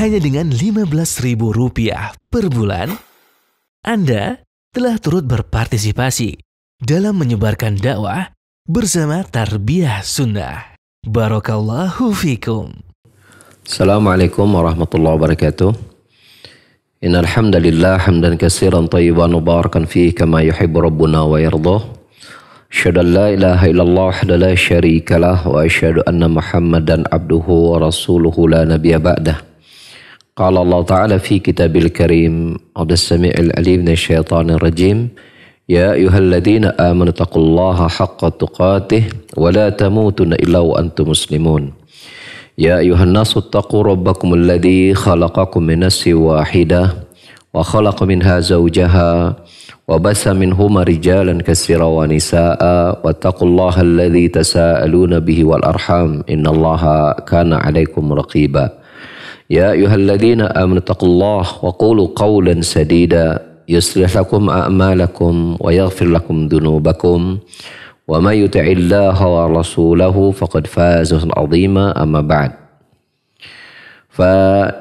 hanya dengan Rp15.000 per bulan, Anda telah turut berpartisipasi dalam menyebarkan dakwah bersama Tarbiyah Sunnah. Barakallahu fikum. Assalamualaikum warahmatullahi wabarakatuh. Innal hamdalillah hamdan katsiran thayyiban mubarakan fihi kama yuhibbu rabbuna wa yardah. Asyhadu an la ilaha illallah wahdahu la syarikalah wa asyhadu anna Muhammadan abduhu wa rasuluhu la nabiyya ba'dah. Qala Allah Ta'ala fi kitabil karim A'udzus samii'il alim minasyaitonir rajim. Ya ayyuhalladzina amanu taqullaha haqqa tuqatih wa la tamutunna illa wa antum muslimun. Ya ayyuhan nasu taqu rabbakum alladzi khalaqakum min nafsin wahidah wa khalaqa minha zawjaha wa bassa minhuma rijalan katsiran wa nisaa'a wattaqullaha alladzi tasaaluna bihi wal arham innallaha kana 'alaikum raqiba. Ya ayyuhalladzina amanu taqullaha wa qulu qawlan sadida yuslih lakum a'malakum wa yaghfir lakum dhunubakum wa may yuti'illaha wa rasulahu faqad faza fawzan 'azima amma ba'd. Fa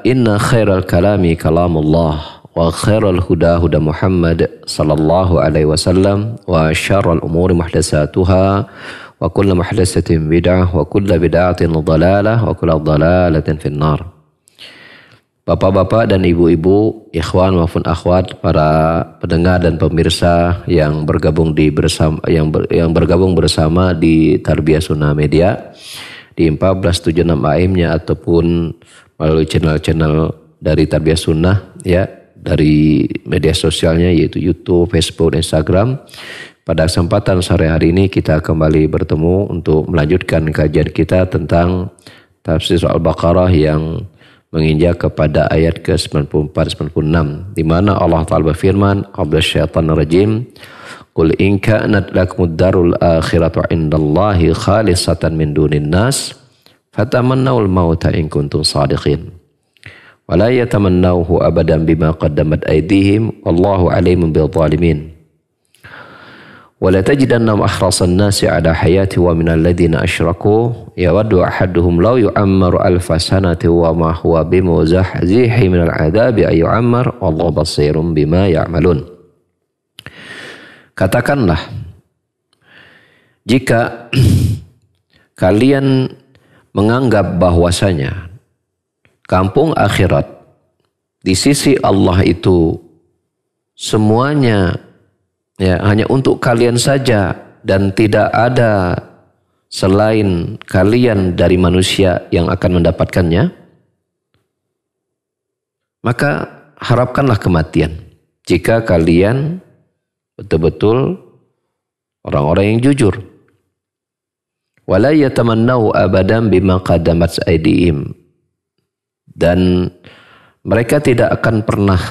inna khairal kalami kalamullah wa khairal huda huda Muhammad sallallahu alaihi wasallam wa syarrul umuri muhdatsatuha wa kullu muhdatsatin bid'ah wa kullu bid'atin dhalalah wa kullu dhalalatin finnar. Bapak-bapak dan ibu-ibu, ikhwan maupun akhwat, para pendengar dan pemirsa yang bergabung bergabung bersama di Tarbiyah Sunnah Media di 1476 AM-nya ataupun melalui channel-channel dari Tarbiyah Sunnah ya, dari media sosialnya yaitu YouTube, Facebook, Instagram. Pada kesempatan sore hari ini kita kembali bertemu untuk melanjutkan kajian kita tentang tafsir Al-Baqarah yang menginjak kepada ayat ke-94-96 di mana Allah Ta'ala berfirman, "A'udzubillahi rajim. Qul in kanat lakumud darul akhiratu 'indallahi khalisatan min dunin nas fatamannawul mauta in kuntum shadiqin. Wa la yatamannawhu abadan bima qaddamat aydihim wallahu 'alimun bil zalimin. Wa la tajidannahum ahrasan nasi 'ala hayati wa minal ladzina asyraku yawaddu ahaduhum law yu'ammaru alfa sanati wa ma huwa bimuzahzihi minal 'adzabi ay yu'ammar wallahu basirum bima ya'malun." Katakanlah, jika kalian menganggap bahwasanya kampung akhirat di sisi Allah itu semuanya ya hanya untuk kalian saja dan tidak ada selain kalian dari manusia yang akan mendapatkannya, maka harapkanlah kematian jika kalian betul-betul orang-orang yang jujur. Wala yatamannahu abadan bima qaddamat aydihim, dan mereka tidak akan pernah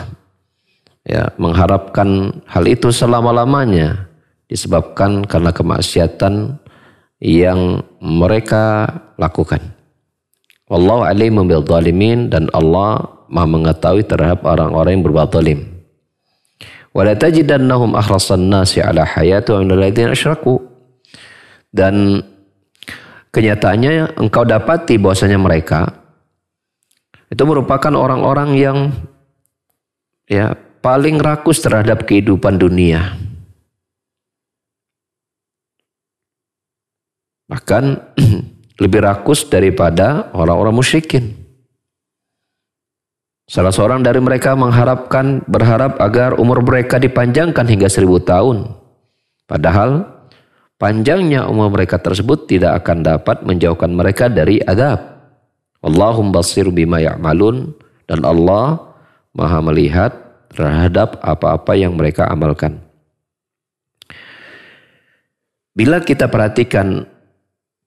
ya mengharapkan hal itu selama-lamanya disebabkan karena kemaksiatan yang mereka lakukan. Wallahu alimun bil zalimin, dan Allah Maha mengetahui terhadap orang-orang yang berbuat zalim. Wala tajidannahum ahrasan nasi 'ala hayati wa minal ladzina asyraku, dan kenyataannya engkau dapati bahwasanya mereka itu merupakan orang-orang yang ya paling rakus terhadap kehidupan dunia. Bahkan lebih rakus daripada orang-orang musyrikin. Salah seorang dari mereka berharap agar umur mereka dipanjangkan hingga 1000 tahun. Padahal panjangnya umur mereka tersebut tidak akan dapat menjauhkan mereka dari azab. Wallahum basir bima ya'malun, dan Allah Maha melihat terhadap apa-apa yang mereka amalkan. Bila kita perhatikan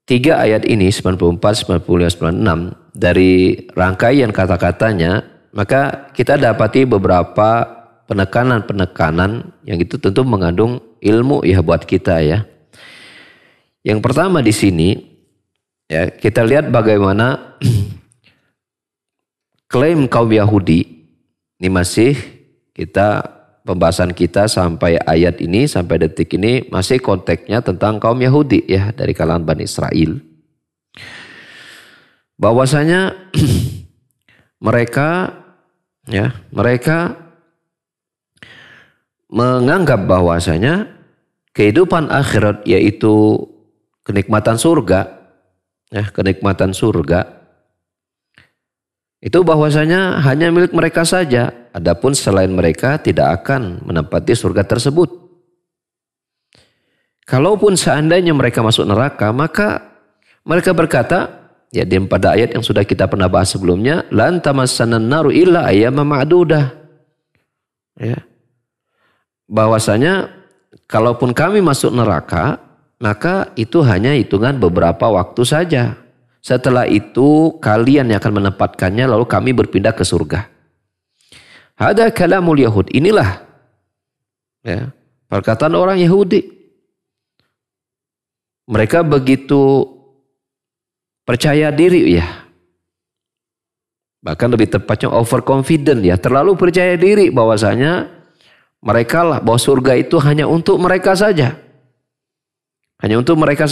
3 ayat ini 94, 95, 96 dari rangkaian kata-katanya, maka kita dapati beberapa penekanan-penekanan yang itu tentu mengandung ilmu ya buat kita ya. Yang pertama di sini ya, kita lihat bagaimana klaim kaum Yahudi ini masih pembahasan kita sampai ayat ini, sampai detik ini masih konteksnya tentang kaum Yahudi ya, dari kalangan Bani Israel. Bahwasanya mereka menganggap bahwasanya kehidupan akhirat yaitu kenikmatan surga, kenikmatan surga itu bahwasanya hanya milik mereka saja. Adapun selain mereka tidak akan menempati surga tersebut. Kalaupun seandainya mereka masuk neraka, maka mereka berkata, ya pada ayat yang sudah kita pernah bahas sebelumnya, lan tamassanan naru illa ayyaman ma'dudah. Ya. Bahwasanya kalaupun kami masuk neraka, maka itu hanya hitungan beberapa waktu saja. Setelah itu kalian yang akan menempatkannya, lalu kami berpindah ke surga. Hada kalamul Yahud. Inilah perkataan orang Yahudi. Mereka begitu percaya diri ya. Bahkan lebih tepatnya overconfident ya. Terlalu percaya diri bahwasanya mereka lah, bahwa surga itu hanya untuk mereka saja. Hanya untuk mereka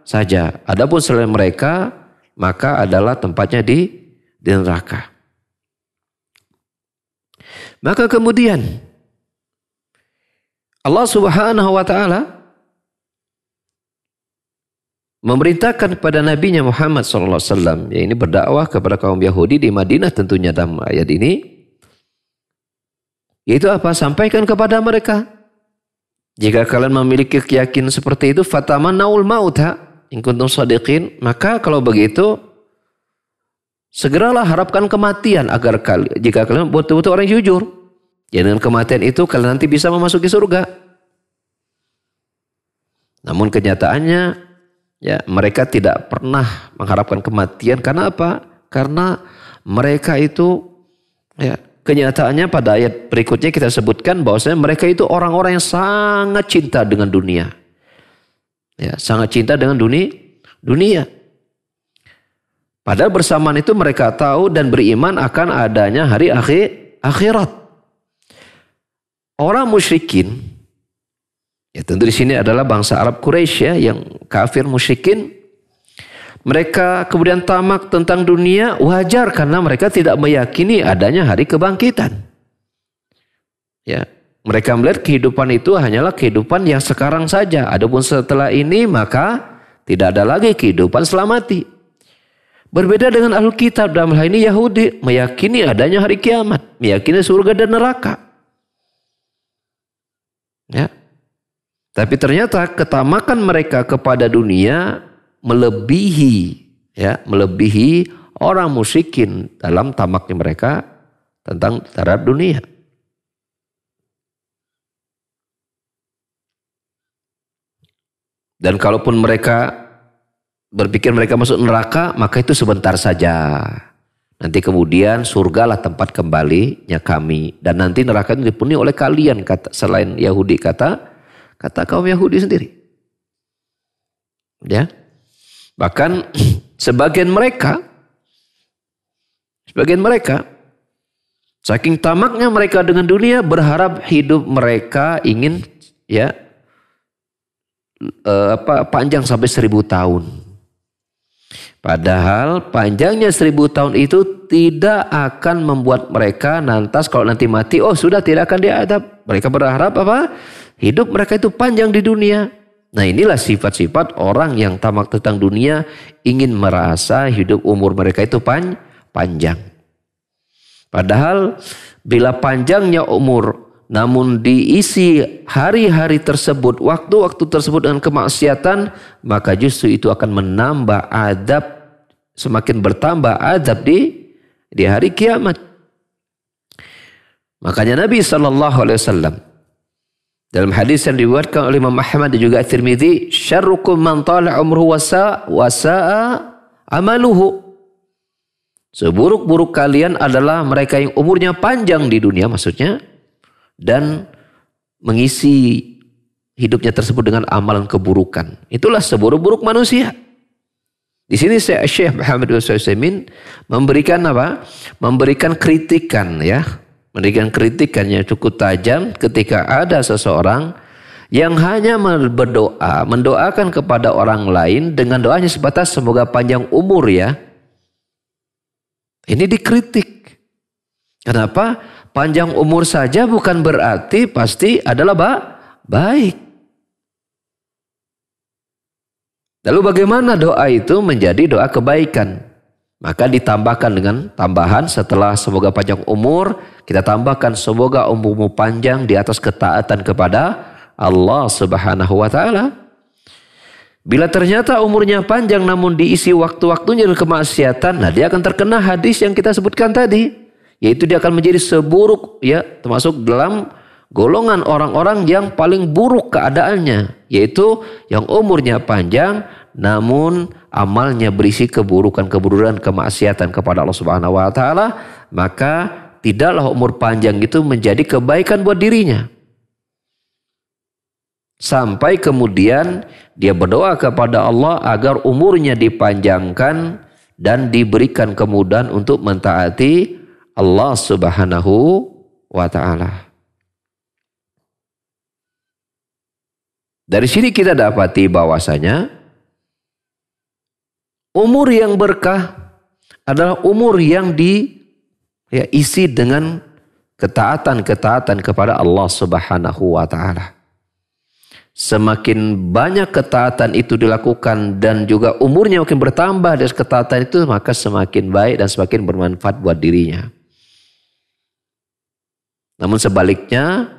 saja. Adapun selain mereka, maka adalah tempatnya di neraka. Maka kemudian Allah Subhanahu wa taala memerintahkan kepada Nabi-Nya Muhammad SAW, ya ini berdakwah kepada kaum Yahudi di Madinah tentunya dalam ayat ini, yaitu apa? Sampaikan kepada mereka, jika kalian memiliki keyakinan seperti itu, fatamannaul mauta in kuntum shadiqin, maka kalau begitu segeralah harapkan kematian agar jika kalian betul-betul orang yang jujur. Ya dengan kematian itu kalian nanti bisa memasuki surga. Namun kenyataannya ya mereka tidak pernah mengharapkan kematian. Karena apa? Karena mereka itu ya kenyataannya pada ayat berikutnya kita sebutkan bahwasanya mereka itu orang-orang yang sangat cinta dengan dunia. Ya, sangat cinta dengan dunia. Padahal bersamaan itu mereka tahu dan beriman akan adanya hari akhirat. Orang musyrikin, ya tentu di sini adalah bangsa Arab Quraisy ya, yang kafir musyrikin. Mereka kemudian tamak tentang dunia, wajar karena mereka tidak meyakini adanya hari kebangkitan. Ya, mereka melihat kehidupan itu hanyalah kehidupan yang sekarang saja. Adapun setelah ini maka tidak ada lagi kehidupan setelah mati. Berbeda dengan Ahlul Kitab dalam hal ini Yahudi, meyakini adanya hari kiamat, meyakini surga dan neraka. Ya. Tapi ternyata ketamakan mereka kepada dunia melebihi orang musyrikin dalam tamaknya mereka tentang terhadap dunia. Dan kalaupun mereka berpikir mereka masuk neraka, maka itu sebentar saja. Nanti kemudian surgalah tempat kembalinya kami. Dan nanti neraka itu dipenuhi oleh kalian, kata selain Yahudi, kata kaum Yahudi sendiri. Ya. Bahkan sebagian mereka saking tamaknya mereka dengan dunia, berharap hidup mereka ingin panjang sampai 1000 tahun. Padahal panjangnya 1000 tahun itu tidak akan membuat mereka lantas kalau nanti mati, oh sudah tidak akan diadab. Mereka berharap apa? Hidup mereka itu panjang di dunia. Nah inilah sifat-sifat orang yang tamak tentang dunia, ingin merasa hidup umur mereka itu panjang. Padahal bila panjangnya umur namun diisi hari-hari tersebut, waktu-waktu tersebut dengan kemaksiatan, maka justru itu akan menambah adab, semakin bertambah adab di hari kiamat. Makanya Nabi SAW dalam hadis yang diriwayatkan oleh Imam Ahmad dan juga At-Tirmidzi, syarrukum man tala umruhu wa sa'a amaluhu. Seburuk-buruk kalian adalah mereka yang umurnya panjang di dunia, maksudnya, dan mengisi hidupnya tersebut dengan amalan keburukan. Itulah seburuk-buruk manusia. Di sini Syekh Muhammad bin Utsaimin memberikan apa? Memberikan kritikan ya. Memberikan kritikan yang cukup tajam ketika ada seseorang yang hanya berdoa, mendoakan kepada orang lain dengan doanya sebatas semoga panjang umur ya. Ini dikritik. Kenapa? Panjang umur saja bukan berarti pasti adalah baik. Lalu bagaimana doa itu menjadi doa kebaikan? Maka ditambahkan dengan tambahan setelah semoga panjang umur, kita tambahkan semoga umurmu panjang di atas ketaatan kepada Allah Subhanahu wa taala. Bila ternyata umurnya panjang namun diisi waktu-waktunya dengan kemaksiatan, nah dia akan terkena hadis yang kita sebutkan tadi, yaitu dia akan menjadi seburuk, ya, termasuk dalam golongan orang-orang yang paling buruk keadaannya, yaitu yang umurnya panjang namun amalnya berisi keburukan-keburukan, kemaksiatan kepada Allah Subhanahu wa taala, maka tidaklah umur panjang itu menjadi kebaikan buat dirinya. Sampai kemudian dia berdoa kepada Allah agar umurnya dipanjangkan dan diberikan kemudahan untuk mentaati Allah Subhanahu wa ta'ala. Dari sini kita dapati bahwasanya umur yang berkah adalah umur yang diisi dengan ketaatan-ketaatan kepada Allah Subhanahu wa ta'ala. Semakin banyak ketaatan itu dilakukan dan juga umurnya makin bertambah dari ketaatan itu, maka semakin baik dan semakin bermanfaat buat dirinya. Namun sebaliknya,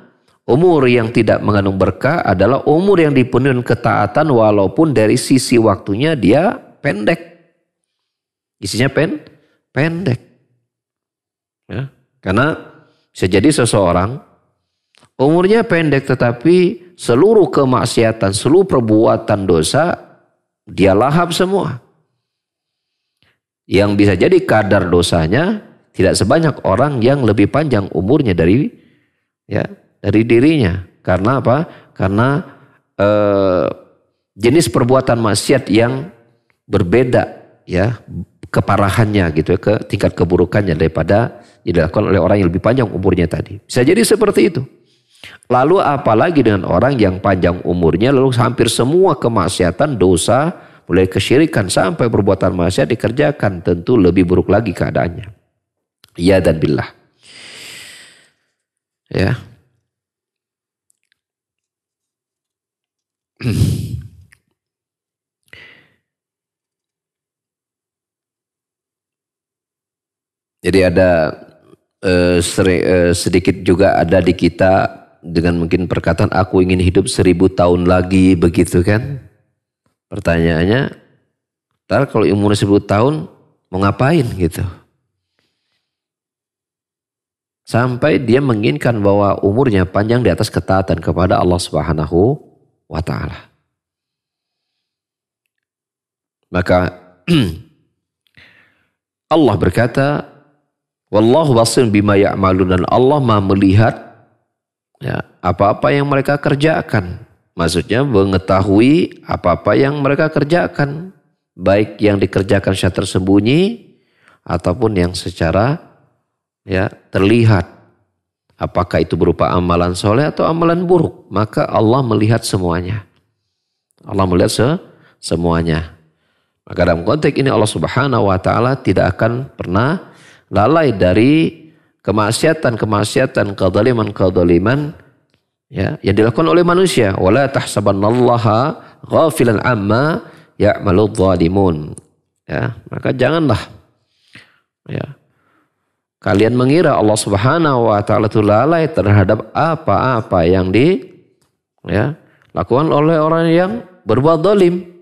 umur yang tidak mengandung berkah adalah umur yang dipenuhi dengan ketaatan walaupun dari sisi waktunya dia pendek. Isinya pendek. Ya, karena bisa jadi seseorang umurnya pendek tetapi seluruh kemaksiatan, seluruh perbuatan dosa dia lahap semua. Yang bisa jadi kadar dosanya tidak sebanyak orang yang lebih panjang umurnya dari dirinya. Karena apa? Karena jenis perbuatan maksiat yang berbeda, ya, keparahannya gitu ya, ke tingkat keburukannya daripada dilakukan oleh orang yang lebih panjang umurnya tadi. Bisa jadi seperti itu. Lalu apalagi dengan orang yang panjang umurnya lalu hampir semua kemaksiatan, dosa, mulai kesyirikan sampai perbuatan maksiat dikerjakan, tentu lebih buruk lagi keadaannya. Ya dan billah. Ya. Jadi ada sedikit juga ada di kita dengan mungkin perkataan aku ingin hidup 1000 tahun lagi, begitu kan? Pertanyaannya, ntar kalau umur 1000 tahun mau ngapain gitu? Sampai dia menginginkan bahwa umurnya panjang di atas ketaatan kepada Allah Subhanahu wa ta'ala. Maka Allah berkata, wallahu basir bima ya'malun, dan Allah Maha melihat, ya, apa-apa yang mereka kerjakan. Maksudnya mengetahui apa-apa yang mereka kerjakan, baik yang dikerjakan secara tersembunyi ataupun yang secara, ya, terlihat. Apakah itu berupa amalan soleh atau amalan buruk, maka Allah melihat semuanya. Allah melihat semuanya. Maka dalam konteks ini Allah Subhanahu wa ta'ala tidak akan pernah lalai dari kemaksiatan, kezaliman, ya, yang dilakukan oleh manusia. Wala tahsabannallaha ghafilan amma ya'maludz zalimun. Ya, maka janganlah, ya, kalian mengira Allah Subhanahu wa ta'ala itu lalai terhadap apa-apa yang lakukan oleh orang yang berbuat zalim.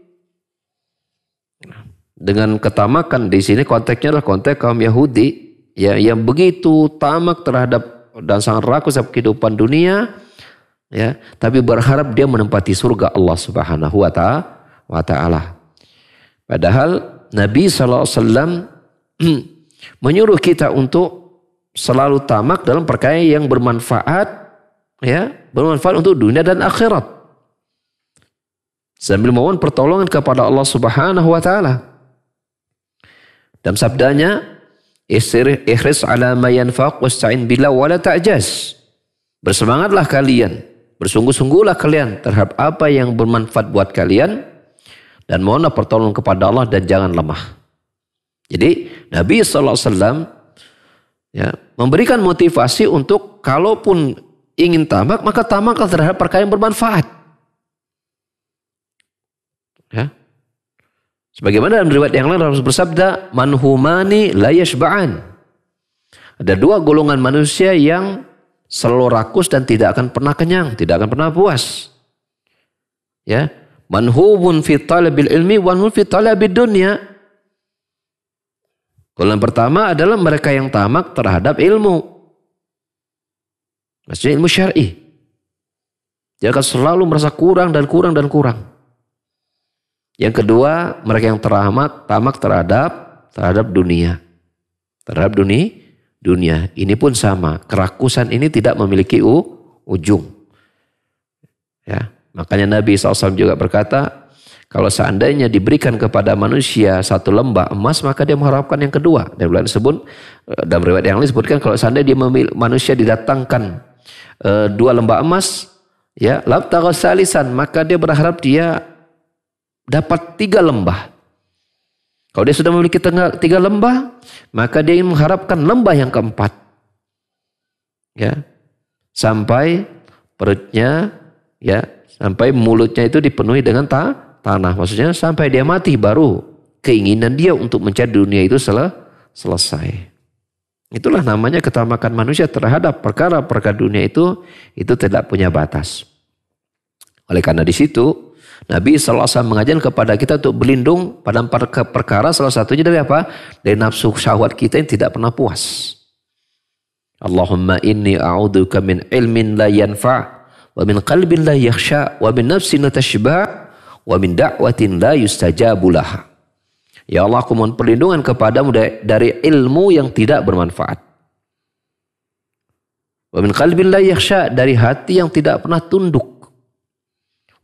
Dengan ketamakan di sini konteksnya adalah konteks kaum Yahudi, ya, yang begitu tamak terhadap dan sangat rakus terhadap kehidupan dunia, ya, tapi berharap dia menempati surga Allah Subhanahu wa ta'ala. Padahal Nabi SAW menyuruh kita untuk selalu tamak dalam perkara yang bermanfaat, ya, bermanfaat untuk dunia dan akhirat, sambil mohon pertolongan kepada Allah Subhanahu wa ta'ala. Dalam sabdanya, ihris ala ma yanfaq wasta'in billah wa la ta'jaz. Bersemangatlah kalian, bersungguh-sungguhlah kalian terhadap apa yang bermanfaat buat kalian, dan mohonlah pertolongan kepada Allah dan jangan lemah. Jadi Nabi SAW, Ya, memberikan motivasi untuk kalaupun ingin tamak, maka tamaklah terhadap perkara yang bermanfaat. Ya. Sebagaimana dalam riwayat yang lain Rasul bersabda, manhumani la yashba'an. Ada dua golongan manusia yang selalu rakus dan tidak akan pernah kenyang, tidak akan pernah puas. Ya, manhubun fi talabil ilmi wa manhubun fi talabid dunya. Golongan pertama adalah mereka yang tamak terhadap ilmu. Maksudnya ilmu syar'i. Dia akan selalu merasa kurang dan kurang dan kurang. Yang kedua, mereka yang tamak terhadap dunia. Terhadap dunia. Ini pun sama. Kerakusan ini tidak memiliki ujung. Ya, makanya Nabi SAW juga berkata, kalau seandainya diberikan kepada manusia satu lembah emas, maka dia mengharapkan yang kedua. Dan dalam riwayat yang lain disebutkan, kalau seandainya manusia didatangkan dua lembah emas, ya, labtagha salisan, maka dia berharap dia dapat 3 lembah. Kalau dia sudah memiliki 3 lembah, maka dia ingin mengharapkan lembah yang keempat. Ya, sampai perutnya, ya, sampai mulutnya itu dipenuhi dengan tanah. Maksudnya sampai dia mati baru keinginan dia untuk mencari dunia itu selesai. Itulah namanya ketamakan manusia terhadap perkara-perkara dunia itu tidak punya batas. Oleh karena di situ Nabi SAW mengajarkan kepada kita untuk berlindung pada perkara salah satunya dari apa? Dari nafsu syahwat kita yang tidak pernah puas. Allahumma inni a'udzubika min ilmin la yanfa' wa min qalbin la yakhsha wa min nafsin la tashba' wa min da'watin la yustajabu laha. Ya Allah, aku mohon perlindungan kepadamu dari ilmu yang tidak bermanfaat. Wa min qalbin la yakhsha, dari hati yang tidak pernah tunduk.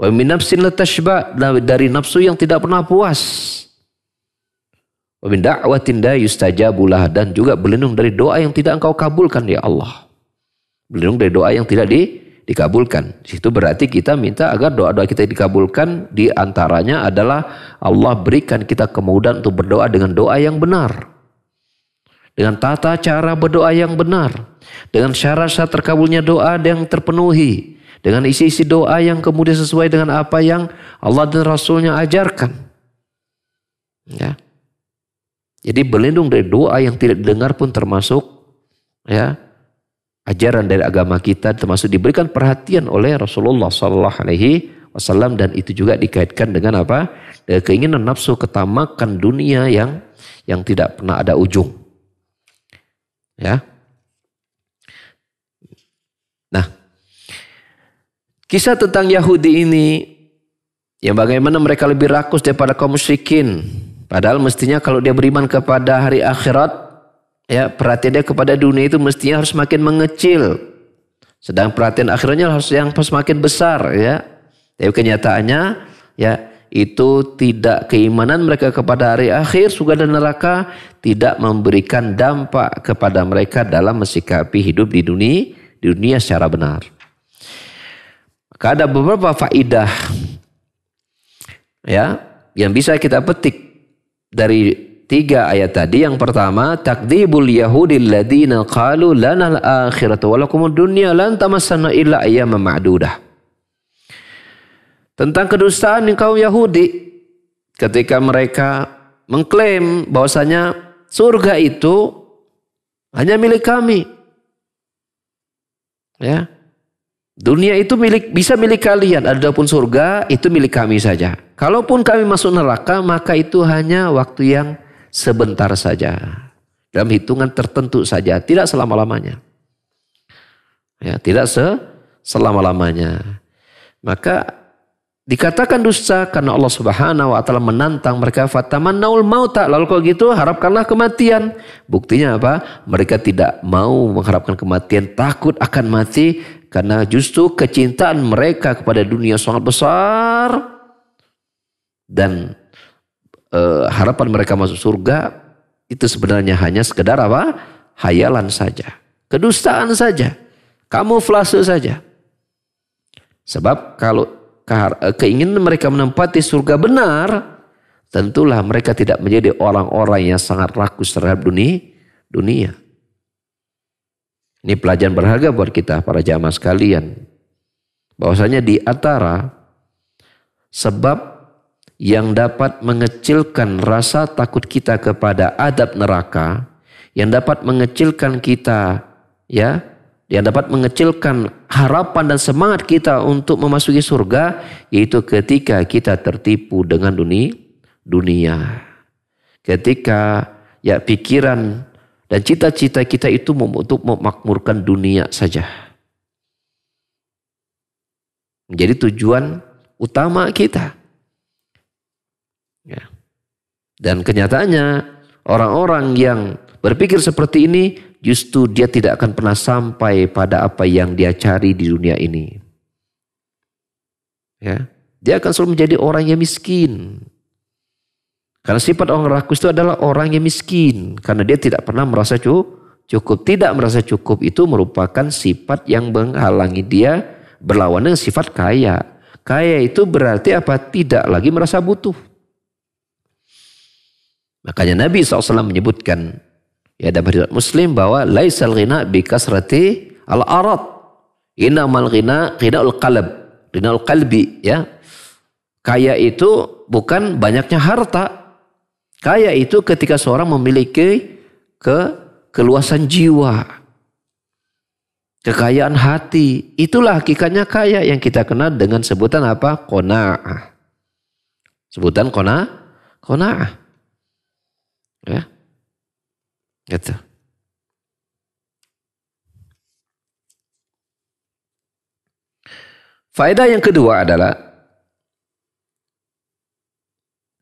Wa min nafsin la tashba, dari nafsu yang tidak pernah puas. Wa min da'watin la yustajabu laha, dan juga berlindung dari doa yang tidak engkau kabulkan ya Allah. Berlindung dari doa yang tidak dikabulkan. Itu berarti kita minta agar doa-doa kita dikabulkan. Di antaranya adalah Allah berikan kita kemudahan untuk berdoa dengan doa yang benar. Dengan tata cara berdoa yang benar. Dengan syarat-syarat terkabulnya doa yang terpenuhi. Dengan isi-isi doa yang kemudian sesuai dengan apa yang Allah dan Rasulnya ajarkan. Ya. Jadi berlindung dari doa yang tidak didengar pun termasuk, ya, ajaran dari agama kita, termasuk diberikan perhatian oleh Rasulullah SAW, dan itu juga dikaitkan dengan apa? Dengan keinginan nafsu ketamakan dunia yang tidak pernah ada ujung. Ya. Nah, kisah tentang Yahudi ini yang bagaimana mereka lebih rakus daripada kaum musyrikin, padahal mestinya kalau dia beriman kepada hari akhirat, ya, perhatian dia kepada dunia itu mestinya harus makin mengecil. Sedang perhatian akhirnya harus yang semakin besar, ya. Tapi kenyataannya, ya, itu tidak, keimanan mereka kepada hari akhir, surga dan neraka tidak memberikan dampak kepada mereka dalam mensikapi hidup di dunia secara benar. Maka ada beberapa faidah, ya, yang bisa kita petik dari 3 ayat tadi. Yang pertama, takdzibul yahudil ladzina qalu lanal akhiratu walakumud dunya lan tamassana illa ayyaman ma'dudah. Tentang kedustaan kaum Yahudi ketika mereka mengklaim bahwasanya surga itu hanya milik kami. Ya. Dunia itu bisa milik kalian, adapun surga itu milik kami saja. Kalaupun kami masuk neraka, maka itu hanya waktu yang sebentar saja, dalam hitungan tertentu saja, tidak selama-lamanya. Ya, tidak selama-lamanya. Maka dikatakan dusta karena Allah Subhanahu wa taala menantang mereka, fatamannaul mauta, lalu kalau gitu harapkanlah kematian. Buktinya apa? Mereka tidak mau mengharapkan kematian, takut akan mati karena justru kecintaan mereka kepada dunia sangat besar, dan harapan mereka masuk surga itu sebenarnya hanya sekedar apa? Hayalan saja, kedustaan saja, kamuflase saja. Sebab kalau keinginan mereka menempati surga benar, tentulah mereka tidak menjadi orang-orang yang sangat rakus terhadap dunia. Ini pelajaran berharga buat kita para jamaah sekalian. Bahwasanya di antara sebab yang dapat mengecilkan rasa takut kita kepada adab neraka, yang dapat mengecilkan kita, ya, yang dapat mengecilkan harapan dan semangat kita untuk memasuki surga, yaitu ketika kita tertipu dengan dunia. Ketika ya pikiran dan cita-cita kita itu untuk memakmurkan dunia saja. Menjadi tujuan utama kita. Ya. Dan kenyataannya orang-orang yang berpikir seperti ini justru dia tidak akan pernah sampai pada apa yang dia cari di dunia ini. Ya. Dia akan selalu menjadi orang yang miskin. Karena sifat orang rakus itu adalah orang yang miskin. Karena dia tidak pernah merasa cukup. Tidak merasa cukup itu merupakan sifat yang menghalangi dia berlawan dengan sifat kaya. Kaya itu berarti apa? Tidak lagi merasa butuh. Makanya Nabi SAW menyebutkan, ya dalam riwayat Muslim, bahwa laisal ghina bi kasrati al-arad. Innamal ghina ghinaul qalb. Ghinaul qalbi, ya. Kaya itu bukan banyaknya harta. Kaya itu ketika seorang memiliki keluasan jiwa, kekayaan hati. Itulah hakikatnya kaya yang kita kenal dengan sebutan apa? Qanaah. Sebutan qanaah. Ya. Gitu. Faedah yang kedua adalah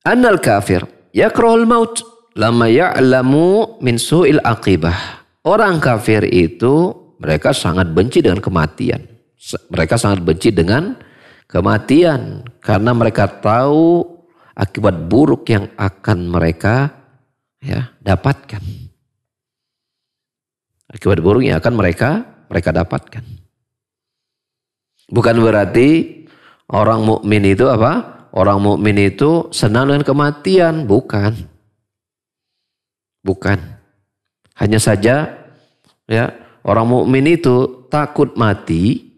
annal kafir yakrahul maut lama ya'lamu min su'il aqibah. Orang kafir itu mereka sangat benci dengan kematian. Mereka sangat benci dengan kematian karena mereka tahu akibat buruk yang akan mereka dapatkan. Akibat buruk yang akan mereka dapatkan. Bukan berarti orang mukmin itu apa? Orang mukmin itu senang dengan kematian, bukan. Hanya saja ya, orang mukmin itu takut mati,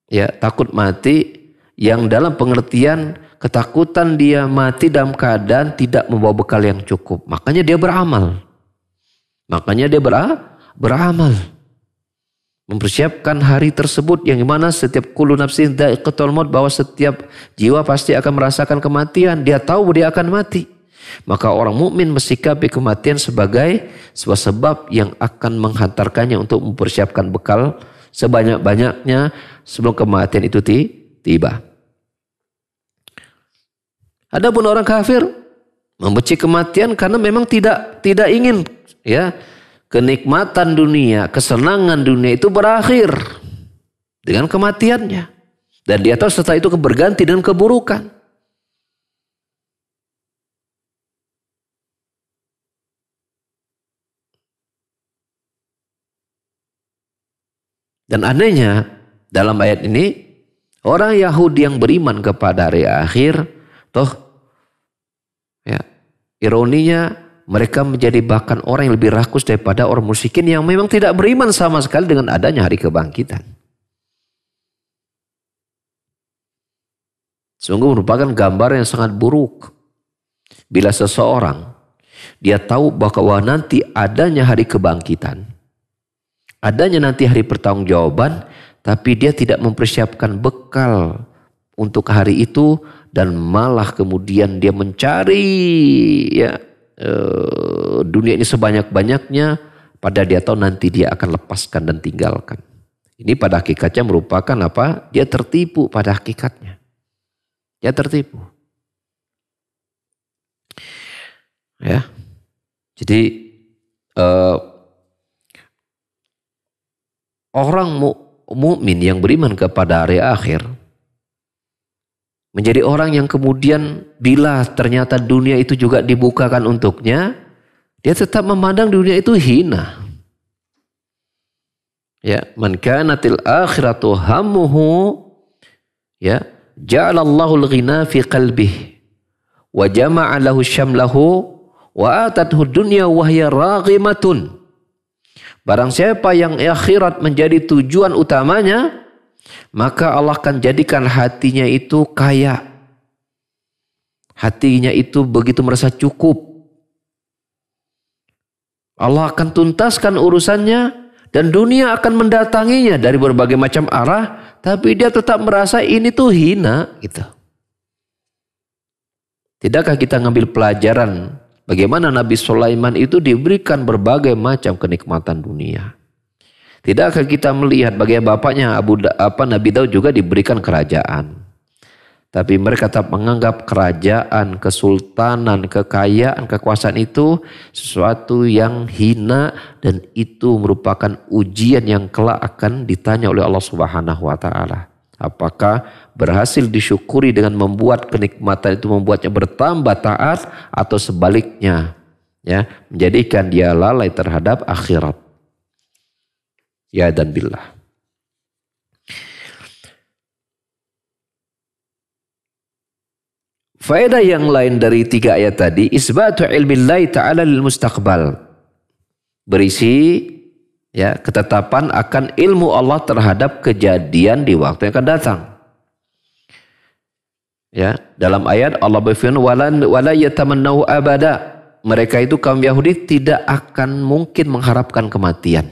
ya, takut mati yang dalam pengertian ketakutan dia mati dalam keadaan tidak membawa bekal yang cukup. Makanya dia beramal. Beramal. Mempersiapkan hari tersebut yang dimana setiap kullu nafsin dha'iqatul maut, bahwa setiap jiwa pasti akan merasakan kematian. Dia tahu dia akan mati. Maka orang mukmin mensikapi kematian sebagai sebuah sebab yang akan menghantarkannya untuk mempersiapkan bekal sebanyak-banyaknya sebelum kematian itu tiba. Adapun orang kafir membenci kematian karena memang tidak ingin, ya, kenikmatan dunia, kesenangan dunia itu berakhir dengan kematiannya. Dan dia tahu setelah itu berganti dengan keburukan. Dan anehnya dalam ayat ini, orang Yahudi yang beriman kepada hari akhir, ya, ironinya mereka menjadi bahkan orang yang lebih rakus daripada orang musyrikin yang memang tidak beriman sama sekali dengan adanya hari kebangkitan. Sungguh merupakan gambar yang sangat buruk. Bila seseorang dia tahu bahwa nanti adanya hari kebangkitan, adanya nanti hari pertanggungjawaban, tapi dia tidak mempersiapkan bekal untuk hari itu dan malah kemudian dia mencari, ya, dunia ini sebanyak-banyaknya, pada dia tahu nanti dia akan lepaskan dan tinggalkan. Ini pada hakikatnya merupakan apa? Dia tertipu pada hakikatnya. Dia tertipu. Ya. Jadi orang mukmin yang beriman kepada hari akhir menjadi orang yang kemudian bila ternyata dunia itu juga dibukakan untuknya, dia tetap memandang dunia itu hina. Ya, man kanatil akhiratu hammuhu, ya, ja'alallahu al-ghina fi qalbihi wa jama'a lahu syamlahu wa atathu dunya wa hiya raghimatun. Barang siapa yang akhirat menjadi tujuan utamanya, maka Allah akan jadikan hatinya itu kaya. Hatinya itu begitu merasa cukup. Allah akan tuntaskan urusannya dan dunia akan mendatanginya dari berbagai macam arah, tapi dia tetap merasa ini tuh hina gitu. Tidakkah kita ngambil pelajaran bagaimana Nabi Sulaiman itu diberikan berbagai macam kenikmatan dunia? Tidakkah kita melihat bagaimana bapaknya Nabi Daud juga diberikan kerajaan? Tapi mereka tetap menganggap kerajaan, kesultanan, kekayaan, kekuasaan itu sesuatu yang hina dan itu merupakan ujian yang kelak akan ditanya oleh Allah Subhanahu wa taala. Apakah berhasil disyukuri dengan membuat kenikmatan itu membuatnya bertambah taat atau sebaliknya ya menjadikan dia lalai terhadap akhirat. Ya dan billah. Faedah yang lain dari 3 ayat tadi, isbatu ilmillahi ta'ala lil mustaqbal. Berisi ya ketetapan akan ilmu Allah terhadap kejadian di waktu yang akan datang. Ya, dalam ayat Allah berfirman wala yatamannahu abada. Mereka itu kaum Yahudi tidak akan mungkin mengharapkan kematian.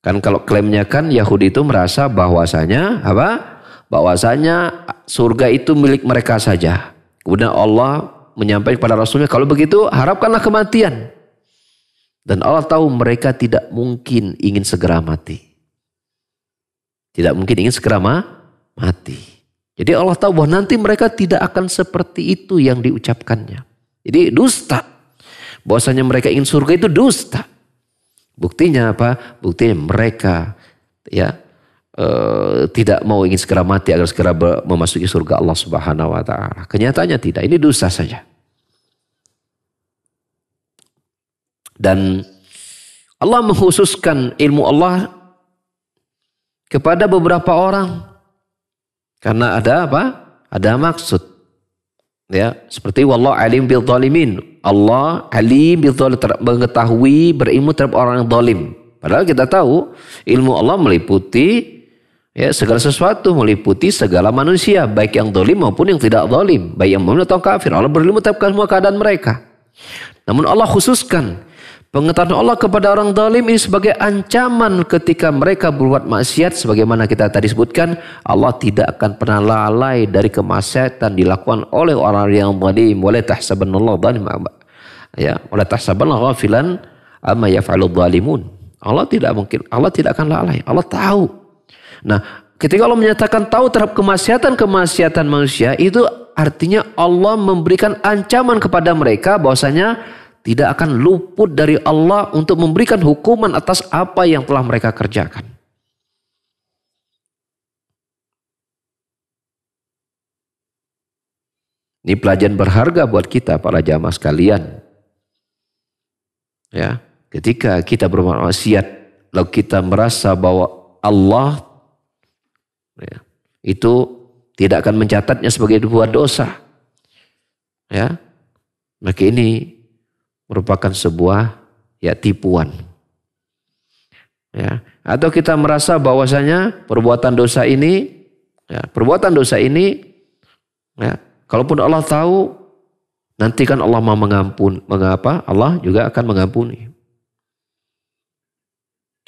Kan kalau klaimnya kan Yahudi itu merasa bahwasanya apa? Bahwasanya surga itu milik mereka saja. Kemudian Allah menyampaikan kepada Rasulnya, kalau begitu harapkanlah kematian. Dan Allah tahu mereka tidak mungkin ingin segera mati. Tidak mungkin ingin segera mati. Jadi Allah tahu bahwa nanti mereka tidak akan seperti itu yang diucapkannya. Jadi dusta. Bahwasanya mereka ingin surga itu dusta. Buktinya apa? Buktinya mereka ya tidak mau ingin segera mati agar segera memasuki surga Allah Subhanahu wa taala. Kenyataannya tidak, ini dosa saja. Dan Allah mengkhususkan ilmu Allah kepada beberapa orang karena ada apa? Ada maksud. Ya, seperti wallahu alim bil zalimin. Allah alim bil zalimin, mengetahui berilmu terhadap orang yang zalim. Padahal kita tahu ilmu Allah meliputi ya, segala sesuatu, meliputi segala manusia, baik yang zalim maupun yang tidak zalim, baik yang mukmin atau kafir. Allah berilmu terhadap semua keadaan mereka. Namun Allah khususkan pengetahuan Allah kepada orang zalim ini sebagai ancaman ketika mereka berbuat maksiat, sebagaimana kita tadi sebutkan, Allah tidak akan pernah lalai dari kemaksiatan dilakukan oleh orang yang zalim. Wala tahsabanallahu zaliman, ya, wala tahsabanallahu ghafilan amma yaf'alul zalimun. Allah tidak akan lalai. Allah tahu. Nah, ketika Allah menyatakan tahu terhadap kemaksiatan manusia, itu artinya Allah memberikan ancaman kepada mereka bahwasanya tidak akan luput dari Allah untuk memberikan hukuman atas apa yang telah mereka kerjakan. Ini pelajaran berharga buat kita para jamaah sekalian. Ya, ketika kita berbuat maksiat, lalu kita merasa bahwa Allah ya, itu tidak akan mencatatnya sebagai sebuah dosa, ya, maka ini merupakan sebuah ya tipuan, ya. Atau kita merasa bahwasanya perbuatan dosa ini, ya, ya, kalaupun Allah tahu, nanti kan Allah mau mengampuni, mengapa? Allah juga akan mengampuni.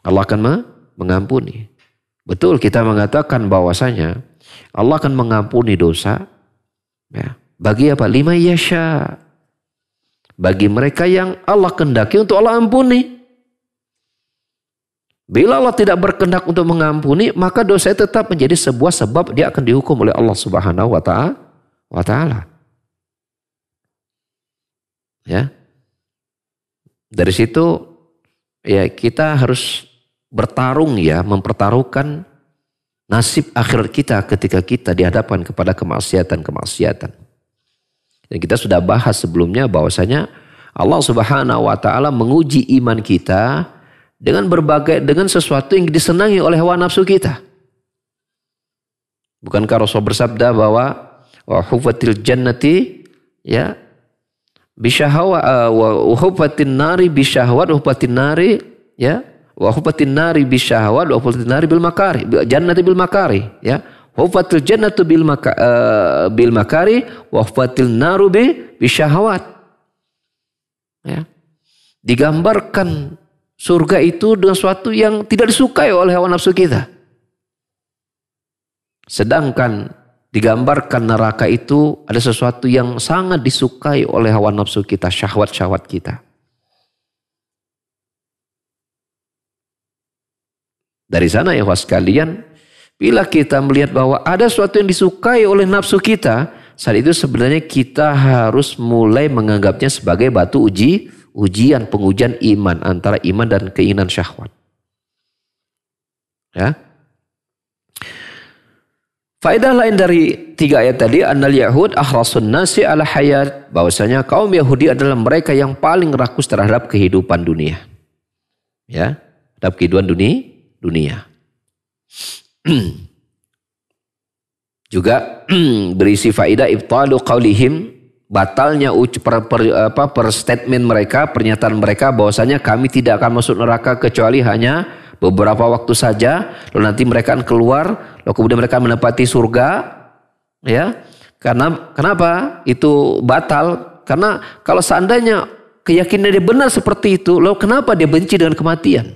Allah akan mengampuni. Betul, kita mengatakan bahwasanya Allah akan mengampuni dosa ya, bagi apa? Lima yasha. Bagi mereka yang Allah kehendaki untuk Allah ampuni. Bila Allah tidak berkehendak untuk mengampuni, maka dosa itu tetap menjadi sebuah sebab dia akan dihukum oleh Allah Subhanahu wa taala. Ya. Dari situ ya kita harus bertarung ya, mempertaruhkan nasib akhirat kita ketika kita dihadapkan kepada kemaksiatan. Dan kita sudah bahas sebelumnya bahwasanya Allah Subhanahu wa taala menguji iman kita dengan sesuatu yang disenangi oleh hawa nafsu kita. Bukankah Rasul bersabda bahwa wa hufatil jannati ya bisyahwa wa hubbatin nari bisyahwat wa hubbatin nari ya wa hubbatin nari bisyahwat wa hubbatin nari bil makari jannati bil makari ya hubbatil jannatu bil makari wa hubbatil naru bisyahwat ya. Digambarkan surga itu dengan sesuatu yang tidak disukai oleh hawa nafsu kita. Sedangkan digambarkan neraka itu ada sesuatu yang sangat disukai oleh hawa nafsu kita, syahwat-syahwat kita. Dari sana ya sekalian, bila kita melihat bahwa ada sesuatu yang disukai oleh nafsu kita, saat itu sebenarnya kita harus mulai menganggapnya sebagai batu ujian pengujian iman antara iman dan keinginan syahwat. Ya. Faedah lain dari 3 ayat tadi, annal yahud ahrasun nasi ala hayat, bahwasanya kaum Yahudi adalah mereka yang paling rakus terhadap kehidupan dunia. Ya, terhadap kehidupan dunia. Juga berisi faedah ibtalu qaulihim, batalnya statement mereka, pernyataan mereka bahwasanya kami tidak akan masuk neraka kecuali hanya beberapa waktu saja, lalu nanti mereka akan keluar, lalu kemudian mereka menempati surga, ya. Karena kenapa itu batal? Karena kalau seandainya keyakinan dia benar seperti itu, lalu kenapa dia benci dengan kematian?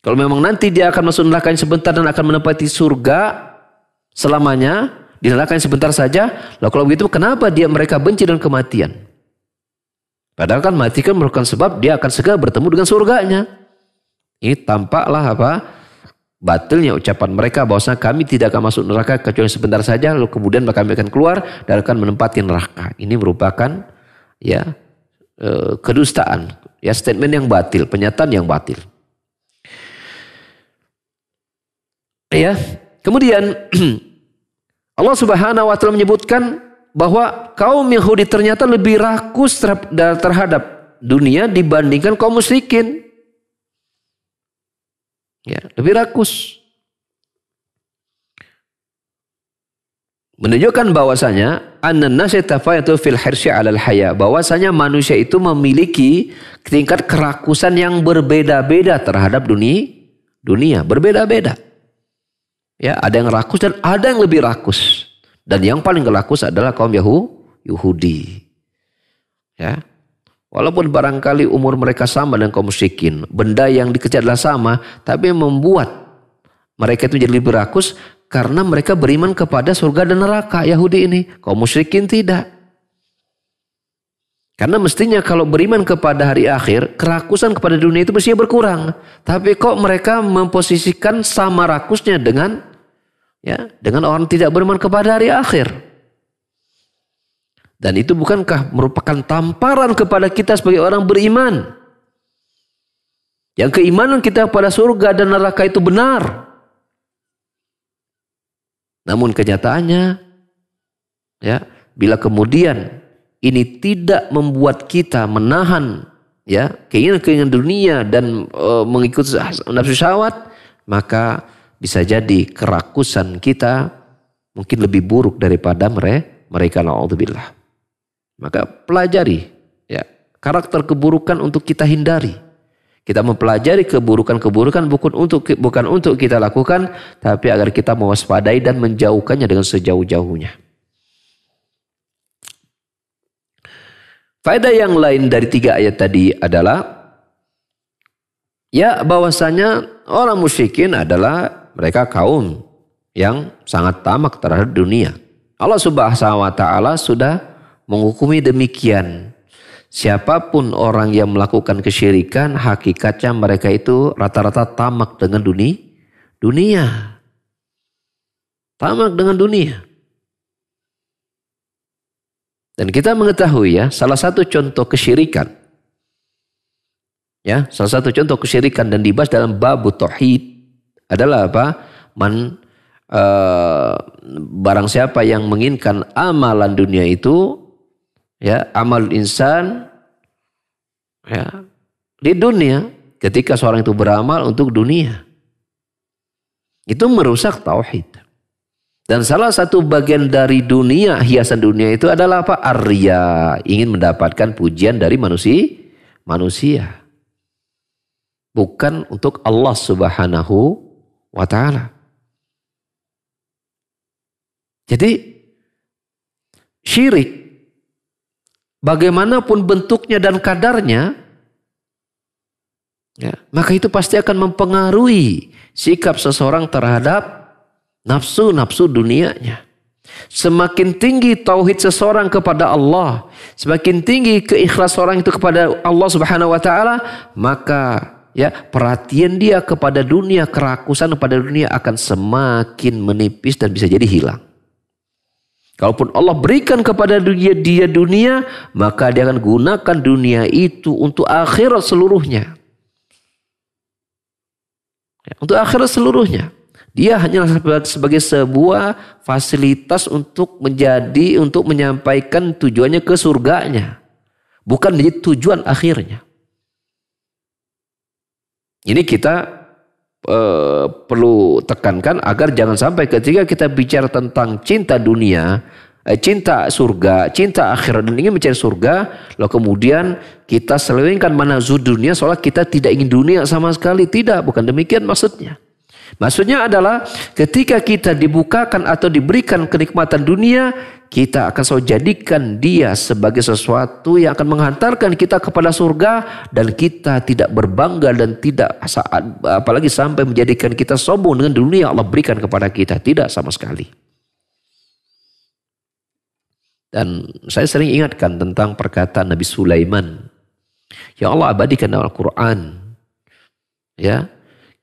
Kalau memang nanti dia akan masuk neraka sebentar dan akan menempati surga selamanya, di neraka sebentar saja, lalu kalau begitu kenapa mereka benci dengan kematian? Padahal kan mati kan merupakan sebab dia akan segera bertemu dengan surganya. Ini tampaklah batilnya ucapan mereka bahwasanya kami tidak akan masuk neraka kecuali sebentar saja, lalu kemudian kami akan keluar dan akan menempati neraka. Ini merupakan ya kedustaan, ya statement yang batil, pernyataan yang batil. Ya, kemudian Allah Subhanahu wa taala menyebutkan bahwa kaum Yahudi ternyata lebih rakus terhadap dunia dibandingkan kaum musyrikin. Ya, lebih rakus. Menunjukkan bahwasanya an-nas tafayatu fil hirsi 'alal haya, bahwasanya manusia itu memiliki tingkat kerakusan yang berbeda-beda terhadap dunia, berbeda-beda. Ya, ada yang rakus dan ada yang lebih rakus. Dan yang paling rakus adalah kaum Yahudi. Ya. Walaupun barangkali umur mereka sama dengan kaum musyrikin, benda yang dikejar adalah sama, tapi membuat mereka itu jadi lebih rakus karena mereka beriman kepada surga dan neraka. Yahudi ini, kaum musyrikin tidak. Karena mestinya kalau beriman kepada hari akhir, kerakusan kepada dunia itu mestinya berkurang. Tapi kok mereka memposisikan sama rakusnya dengan orang tidak beriman kepada hari akhir. Dan itu bukankah merupakan tamparan kepada kita sebagai orang beriman? Yang keimanan kita pada surga dan neraka itu benar. Namun kenyataannya, ya, bila kemudian ini tidak membuat kita menahan keinginan dunia dan mengikuti nafsu syahwat, maka bisa jadi kerakusan kita mungkin lebih buruk daripada mereka. Na'udzubillah. Maka pelajari karakter keburukan untuk kita hindari. Kita mempelajari keburukan-keburukan bukan untuk kita lakukan, tapi agar kita mewaspadai dan menjauhkannya dengan sejauh-jauhnya. Faedah yang lain dari 3 ayat tadi adalah bahwasanya orang musyrikin adalah mereka kaum yang sangat tamak terhadap dunia. Allah Subhanahu wa taala sudah menghukumi demikian. Siapapun orang yang melakukan kesyirikan, hakikatnya mereka itu rata-rata tamak dengan dunia. Tamak dengan dunia. Dan kita mengetahui salah satu contoh kesyirikan. Salah satu contoh kesyirikan dan dibahas dalam bab tauhid adalah apa? Barang siapa yang menginginkan amalan dunia itu, amal insan di dunia, ketika seorang itu beramal untuk dunia, itu merusak tauhid. Dan salah satu bagian dari dunia, hiasan dunia itu adalah apa? Arya, ingin mendapatkan pujian dari manusia. Bukan untuk Allah Subhanahu wa ta'ala. Jadi syirik, bagaimanapun bentuknya dan kadarnya, ya, maka itu pasti akan mempengaruhi sikap seseorang terhadap nafsu dunianya. Semakin tinggi tauhid seseorang kepada Allah, semakin tinggi keikhlas seorang itu kepada Allah Subhanahu wa ta'ala, maka ya perhatian dia kepada dunia, kerakusan kepada dunia akan semakin menipis dan bisa jadi hilang. Kalaupun Allah berikan kepada dia dunia, maka dia akan gunakan dunia itu untuk akhirat seluruhnya. Ya, untuk akhirat seluruhnya. Dia hanya sebagai sebuah fasilitas untuk menyampaikan tujuannya ke surganya. Bukan menjadi tujuan akhirnya. Ini kita perlu tekankan agar jangan sampai ketika kita bicara tentang cinta dunia, cinta surga, cinta akhirat dan ingin mencari surga, lalu kemudian kita selewengkan manazur dunia seolah kita tidak ingin dunia sama sekali. Tidak, bukan demikian maksudnya. Maksudnya adalah ketika kita dibukakan atau diberikan kenikmatan dunia, kita akan selalu jadikan dia sebagai sesuatu yang akan menghantarkan kita kepada surga, dan kita tidak berbangga dan tidak apalagi sampai menjadikan kita sombong dengan dunia Allah berikan kepada kita. Tidak sama sekali. Dan saya sering ingatkan tentang perkataan Nabi Sulaiman yang Allah abadikan dalam Al-Quran. Ya,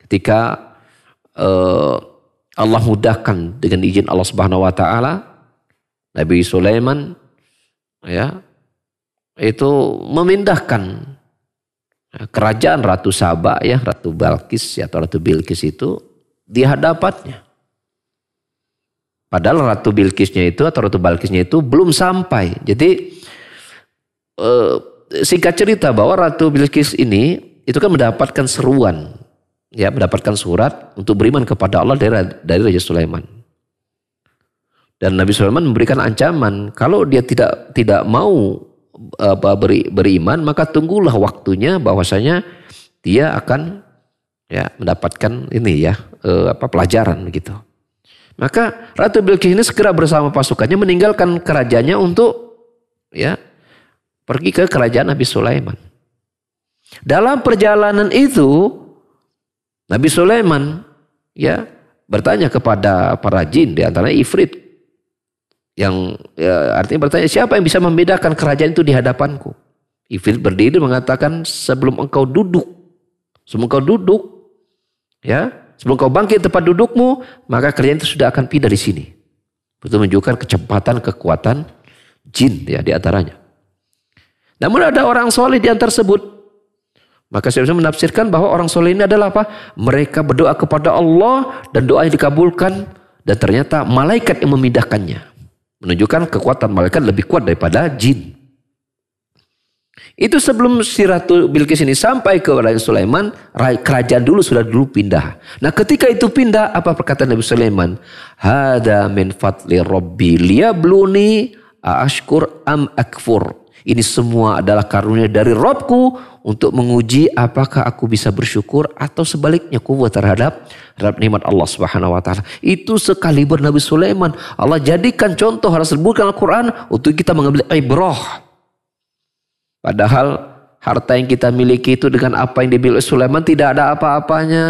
ketika Allah mudahkan dengan izin Allah Subhanahu wa ta'ala, Nabi Sulaiman ya itu memindahkan kerajaan Ratu Saba, ya Ratu Balkis atau Ratu Bilqis itu di hadapannya. Padahal Ratu Bilqisnya itu atau Ratu Balkisnya itu belum sampai. Jadi singkat cerita bahwa Ratu Bilqis ini itu kan mendapatkan seruan, ya mendapatkan surat untuk beriman kepada Allah dari Raja Sulaiman. Dan Nabi Sulaiman memberikan ancaman, kalau dia tidak mau beriman, maka tunggulah waktunya bahwasanya dia akan ya mendapatkan ini ya pelajaran gitu. Maka Ratu Bilqis ini segera bersama pasukannya meninggalkan kerajaannya untuk ya pergi ke kerajaan Nabi Sulaiman. Dalam perjalanan itu Nabi Sulaiman ya bertanya kepada para jin, di antaranya Ifrit, yang ya, artinya bertanya, siapa yang bisa membedakan kerajaan itu di hadapanku? Ifrit berdiri mengatakan, sebelum engkau duduk, ya, sebelum engkau bangkit tempat dudukmu, maka kerajaan itu sudah akan pindah di sini. Itu menunjukkan kecepatan, kekuatan jin ya di antaranya. Namun ada orang soleh di antara tersebut. Maka saya bisa menafsirkan bahwa orang soleh ini adalah apa? Mereka berdoa kepada Allah dan doa yang dikabulkan, dan ternyata malaikat yang memindahkannya. Menunjukkan kekuatan malaikat lebih kuat daripada jin. Itu sebelum si Ratu Bilqis ini sampai ke Raja Sulaiman, kerajaan sudah pindah. Nah ketika itu pindah, apa perkataan Nabi Sulaiman? Hada min fadli rabbi liyabluni aashkur am akfur. Ini semua adalah karunia dari Rabbku untuk menguji apakah aku bisa bersyukur atau sebaliknya kufur terhadap nikmat Allah Subhanahu wa ta'ala. Itu sekaliber Nabi Sulaiman. Allah jadikan contoh, harus disebutkan Al-Quran untuk kita mengambil ibrah. Padahal harta yang kita miliki itu dengan apa yang dimiliki Sulaiman tidak ada apa-apanya.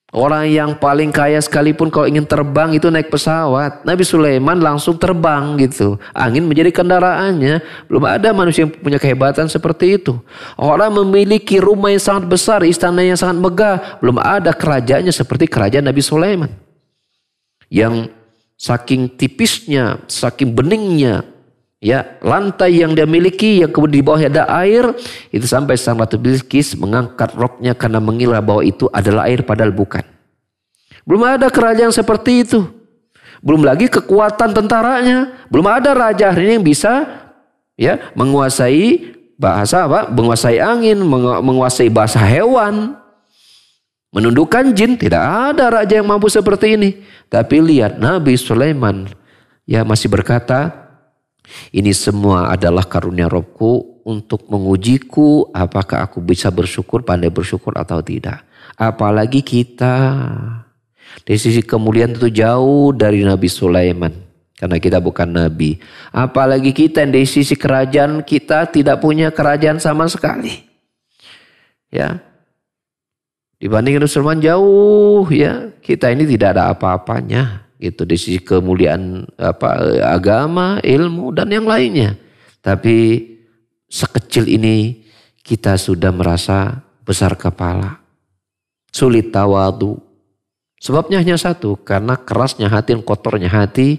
Orang yang paling kaya sekalipun kalau ingin terbang itu naik pesawat. Nabi Sulaiman langsung terbang gitu. Angin menjadi kendaraannya. Belum ada manusia yang punya kehebatan seperti itu. Orang memiliki rumah yang sangat besar, istana yang sangat megah. Belum ada kerajaannya seperti kerajaan Nabi Sulaiman. Yang saking tipisnya, saking beningnya, ya lantai yang dia miliki, yang kemudian di bawahnya ada air, itu sampai sang Ratu Bilqis mengangkat roknya karena mengira bahwa itu adalah air, padahal bukan. Belum ada kerajaan seperti itu. Belum lagi kekuatan tentaranya. Belum ada raja hari ini yang bisa ya menguasai bahasa apa? Menguasai angin, menguasai bahasa hewan. Menundukkan jin, tidak ada raja yang mampu seperti ini. Tapi lihat Nabi Sulaiman ya masih berkata, ini semua adalah karunia Robku untuk mengujiku apakah aku bisa bersyukur, pandai bersyukur atau tidak. Apalagi kita di sisi kemuliaan itu jauh dari Nabi Sulaiman. Karena kita bukan Nabi. Apalagi kita di sisi kerajaan kita tidak punya kerajaan sama sekali. Ya. Dibanding Nabi Sulaiman jauh ya. Kita ini tidak ada apa-apanya. Gitu di sisi kemuliaan agama, ilmu dan yang lainnya. Tapi sekecil ini kita sudah merasa besar kepala. Sulit tawadu. Sebabnya hanya satu, karena kerasnya hati dan kotornya hati,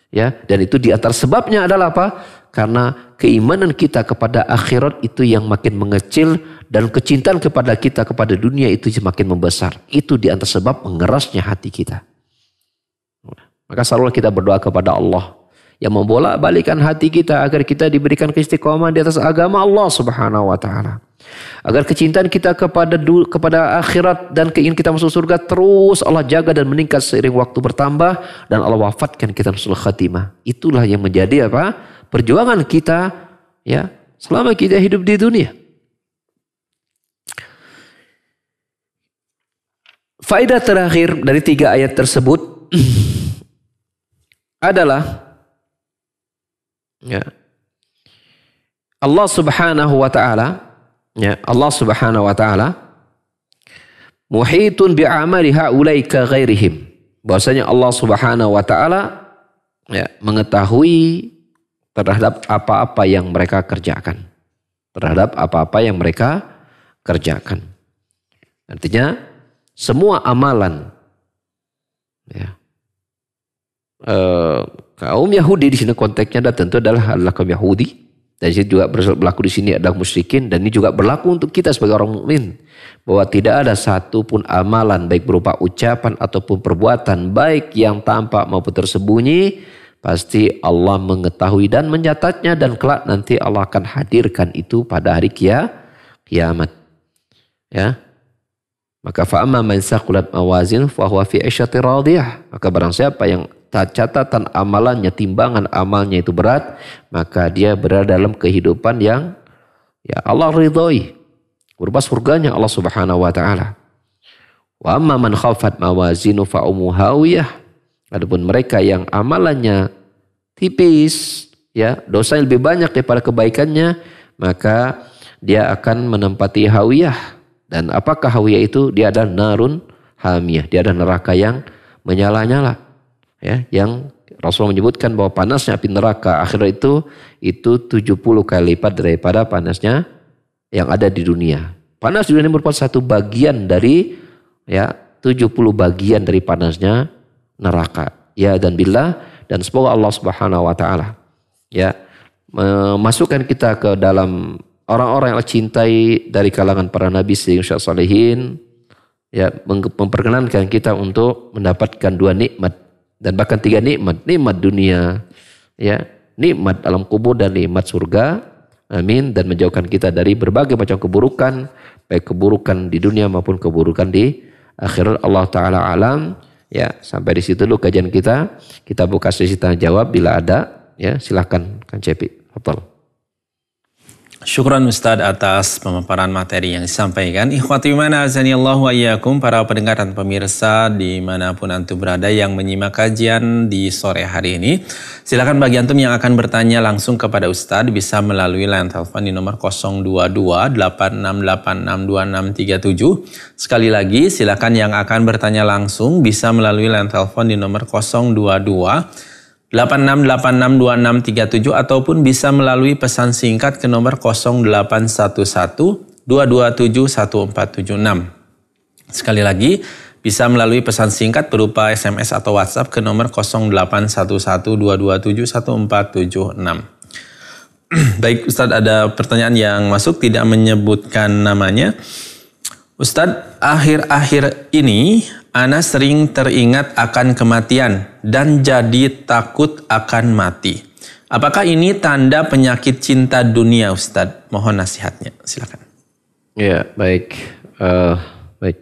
ya. Dan itu di antara sebabnya adalah apa? Karena keimanan kita kepada akhirat itu yang makin mengecil dan kecintaan kepada kita kepada dunia itu semakin membesar. Itu di antara sebab mengerasnya hati kita. Maka selalu kita berdoa kepada Allah yang membolak-balikan hati kita agar kita diberikan keistiqomahan di atas agama Allah Subhanahu wa taala. Agar kecintaan kita kepada akhirat dan keinginan kita masuk surga terus Allah jaga dan meningkat seiring waktu bertambah dan Allah wafatkan kita husnul khatimah. Itulah yang menjadi apa? Perjuangan kita ya selama kita hidup di dunia. Faedah terakhir dari 3 ayat tersebut adalah ya, Allah Subhanahu wa taala ya, Allah Subhanahu wa taala muhitun bi'amali haulai ka ghairihim. Bahwasanya Allah Subhanahu wa taala ya, mengetahui terhadap apa-apa yang mereka kerjakan. Terhadap apa-apa yang mereka kerjakan. Artinya semua amalan ya, kaum Yahudi di sini konteksnya tentu adalah kaum Yahudi. Dan ini juga berlaku di sini adalah musyrikin, dan ini juga berlaku untuk kita sebagai orang mukmin bahwa tidak ada satupun amalan baik berupa ucapan ataupun perbuatan baik yang tampak maupun tersembunyi pasti Allah mengetahui dan mencatatnya, dan kelak nanti Allah akan hadirkan itu pada hari kiamat. Ya. Maka fa amma man saqulat mawazin fa huwa fi 'isyatin radiyah. Maka barang siapa yang catatan amalannya, timbangan amalnya itu berat, maka dia berada dalam kehidupan yang ya Allah ridhoi, berupa surganya Allah Subhanahu wa taala. Wa amma man khafat mawazinu fa ummu hawiyah. Adapun mereka yang amalannya tipis, ya, dosa yang lebih banyak daripada kebaikannya, maka dia akan menempati hawiyah. Dan apakah hawiyah itu? Dia adalah narun hamiyah, dia adalah neraka yang menyala-nyala. Ya, yang Rasulullah menyebutkan bahwa panasnya api neraka akhirat itu 70 kali lipat daripada panasnya yang ada di dunia. Panas di dunia merupakan satu bagian dari ya 70 bagian dari panasnya neraka. Ya, dan billah, dan semoga Allah Subhanahu wa taala ya memasukkan kita ke dalam orang-orang yang cintai dari kalangan para nabi salihin, ya, memperkenankan kita untuk mendapatkan 2 nikmat. Dan bahkan 3 nikmat. Nikmat dunia, ya, nikmat alam kubur dan nikmat surga. Amin. Dan menjauhkan kita dari berbagai macam keburukan. Baik keburukan di dunia maupun keburukan di akhirat. Allah Ta'ala alam. Ya, sampai di situ dulu kajian kita. Kita buka sesi tanya jawab bila ada. Ya, silakan Kang Cepi. Betul. Syukran Ustadz atas pemaparan materi yang disampaikan. Ikhwati mana azanillahu wa iyyakum, para pendengar dan pemirsa dimanapun antum berada yang menyimak kajian di sore hari ini. Silakan bagi antum yang akan bertanya langsung kepada Ustadz bisa melalui line telepon di nomor 022-8686-2637. Sekali lagi silakan yang akan bertanya langsung bisa melalui line telepon di nomor 022-8686-2637 ataupun bisa melalui pesan singkat ke nomor 0811-227-1476. Sekali lagi, bisa melalui pesan singkat berupa SMS atau WhatsApp ke nomor 0811-227-1476. Baik Ustadz, ada pertanyaan yang masuk tidak menyebutkan namanya. Ustadz, akhir-akhir ini Ana sering teringat akan kematian dan jadi takut akan mati. Apakah ini tanda penyakit cinta dunia, Ustadz? Mohon nasihatnya, silakan. Ya, baik. Baik.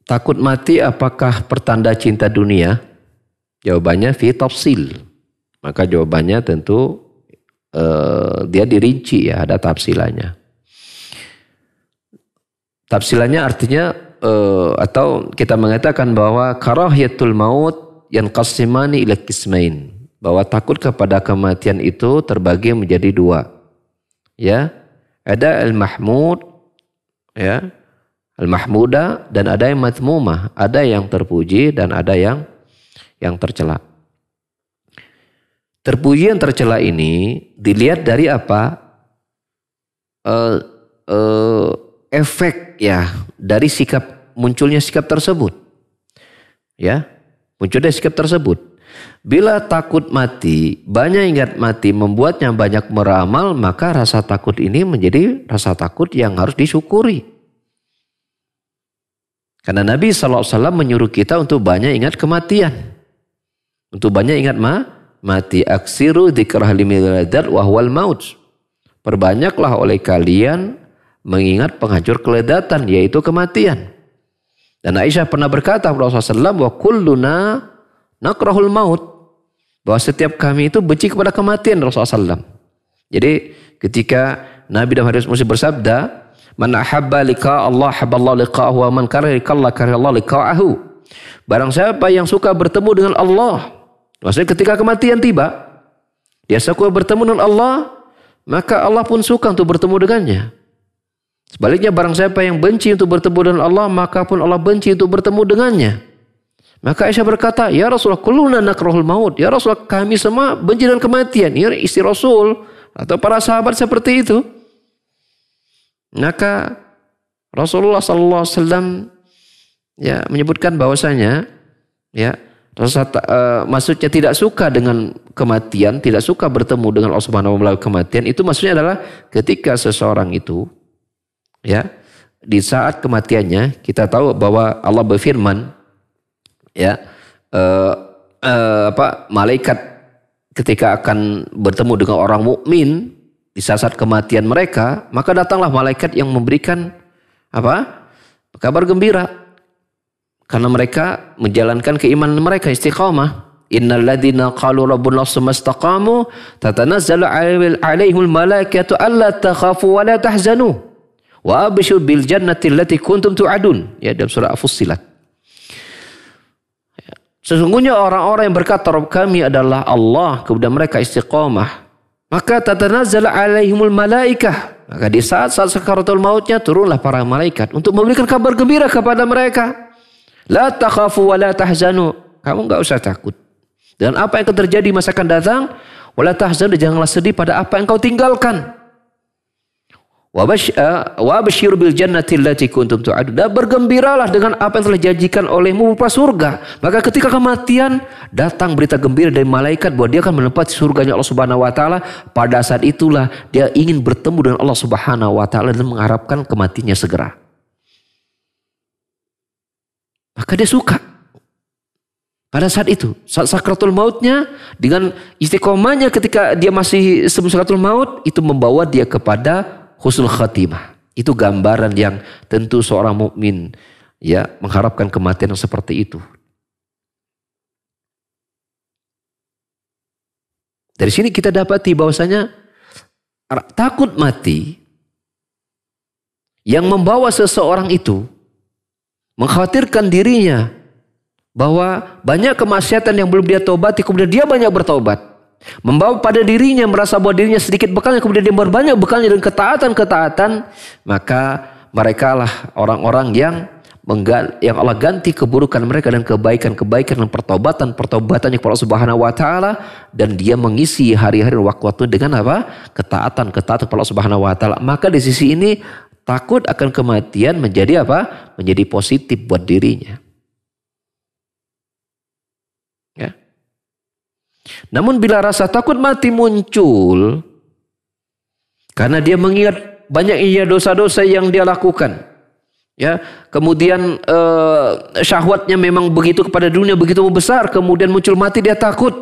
Takut mati apakah pertanda cinta dunia? Jawabannya fi tafsil. Maka jawabannya tentu dia dirinci ya, ada tafsilannya. Tafsilannya artinya atau kita mengatakan bahwa karahiyatul maut yanqasimani ila qismain. Bahwa takut kepada kematian itu terbagi menjadi dua. Ya, ada al-mahmud ya, al-mahmuda, dan ada yang madmumah, ada yang terpuji dan ada yang tercela. Terpuji yang tercela ini dilihat dari apa? Efek ya dari munculnya sikap tersebut. Ya, munculnya sikap tersebut. Bila takut mati, banyak ingat mati membuatnya banyak meramal, maka rasa takut ini menjadi rasa takut yang harus disyukuri. Karena Nabi SAW menyuruh kita untuk banyak ingat kematian. Untuk banyak ingat mati. Aksiru dzikrah limiladzat wa huwal maut. Perbanyaklah oleh kalian mengingat penghancur kelezatan, yaitu kematian. Dan Aisyah pernah berkata kepada Rasulullah SAW, wa kulluna nakrahul maut. Bahwa setiap kami itu benci kepada kematian Rasulullah SAW. Jadi ketika Nabi dalam hadis Muslim bersabda, man ahabba liqa Allah haballahu liqa'ahu wa man kariha liqa'allah karihallahu liqa'ahu. Barang siapa yang suka bertemu dengan Allah, maksudnya ketika kematian tiba, dia suka bertemu dengan Allah, maka Allah pun suka untuk bertemu dengannya. Sebaliknya barang siapa yang benci untuk bertemu dengan Allah, maka pun Allah benci untuk bertemu dengannya. Maka Aisyah berkata, ya Rasulullah, kulluna nakrahul maut. Ya Rasulullah, kami semua benci dengan kematian. Ya istri Rasul atau para sahabat seperti itu. Maka Rasulullah SAW ya menyebutkan bahwasanya ya maksudnya tidak suka dengan kematian, tidak suka bertemu dengan Allah Subhanahu wa taala kematian, itu maksudnya adalah ketika seseorang itu ya di saat kematiannya, kita tahu bahwa Allah berfirman ya malaikat ketika akan bertemu dengan orang mukmin di saat kematian mereka, maka datanglah malaikat yang memberikan kabar gembira, karena mereka menjalankan keimanan mereka, istiqamah. Innal ladzina qalu rabbuna tsumma istaqamu tatanazzalu alaihimul malaikatu alla takhafu wa la tahzanu wa abshiru bil jannati allati kuntum tu'adun. Ya, dalam surah Fussilat. Sesungguhnya orang-orang yang berkata Rabb kami adalah Allah, kemudian mereka istiqamah, maka tatanazzalu alaihimul malaikah, maka di saat sakaratul mautnya turunlah para malaikat untuk memberikan kabar gembira kepada mereka. La takhafu wa la tahzanu, kamu enggak usah takut dan apa yang akan terjadi masa akan datang. Wa la tahzanu, janganlah sedih pada apa yang kau tinggalkan. Wa abshiru bil jannati allati kuntum tu'adun, dan bergembiralah dengan apa yang telah dijanjikan olehmu berupa surga. Maka ketika kematian datang berita gembira dari malaikat bahwa dia akan menempati surganya Allah Subhanahu wa taala, pada saat itulah dia ingin bertemu dengan Allah Subhanahu wa taala dan mengharapkan kematiannya segera. Maka dia suka pada saat itu, saat sakratul mautnya, dengan istiqomahnya ketika dia masih sebelum sakratul maut, itu membawa dia kepada husnul khatimah. Itu gambaran yang tentu seorang mukmin ya mengharapkan kematian yang seperti itu. Dari sini kita dapati bahwasanya takut mati yang membawa seseorang itu mengkhawatirkan dirinya bahwa banyak kemaksiatan yang belum dia tobati, kemudian dia banyak bertobat, membawa pada dirinya merasa bahwa dirinya sedikit bekalnya, kemudian dia berbanyak bekalnya dengan ketaatan-ketaatan, maka mereka lah orang-orang yang Allah ganti keburukan mereka dan kebaikan-kebaikan dan pertobatan-pertobatannya kepada Allah Subhanahu wa taala, dan dia mengisi hari-hari waktu-waktu dengan ketaatan kepada Allah Subhanahu wa taala. Maka di sisi ini takut akan kematian menjadi menjadi positif buat dirinya. Ya. Namun bila rasa takut mati muncul karena dia mengingat banyak dosa-dosa yang dia lakukan, ya, kemudian syahwatnya memang begitu kepada dunia begitu besar, kemudian muncul mati, dia takut,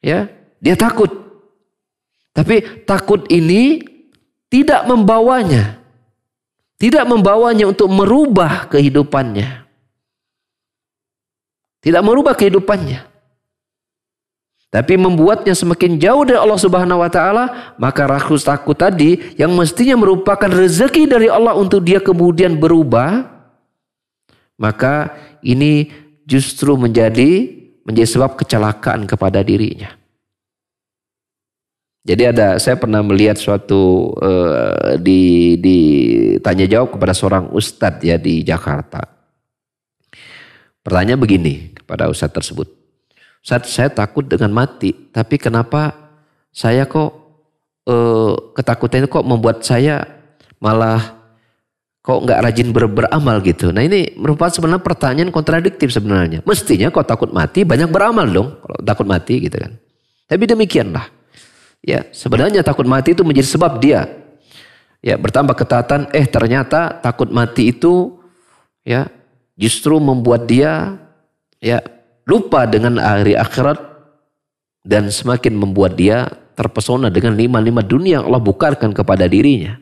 ya, dia takut. Tapi takut ini tidak membawanya. Tidak membawanya untuk merubah kehidupannya. Tidak merubah kehidupannya. Tapi membuatnya semakin jauh dari Allah Subhanahu wa taala, maka rasa takut tadi yang mestinya merupakan rezeki dari Allah untuk dia kemudian berubah, maka ini justru menjadi sebab kecelakaan kepada dirinya. Jadi saya pernah melihat suatu tanya jawab kepada seorang ustadz ya di Jakarta. Pertanyaan begini kepada ustadz tersebut. Ustadz, saya takut dengan mati, tapi kenapa saya kok ketakutan itu kok membuat saya malah kok nggak rajin beramal gitu. Nah ini merupakan sebenarnya pertanyaan kontradiktif sebenarnya. Mestinya kok takut mati banyak beramal dong kalau takut mati gitu kan. Tapi demikianlah. Ya, sebenarnya takut mati itu menjadi sebab dia ya bertambah ketaatan. Ternyata takut mati itu ya justru membuat dia ya lupa dengan hari akhirat dan semakin membuat dia terpesona dengan lima dunia yang Allah bukarkan kepada dirinya.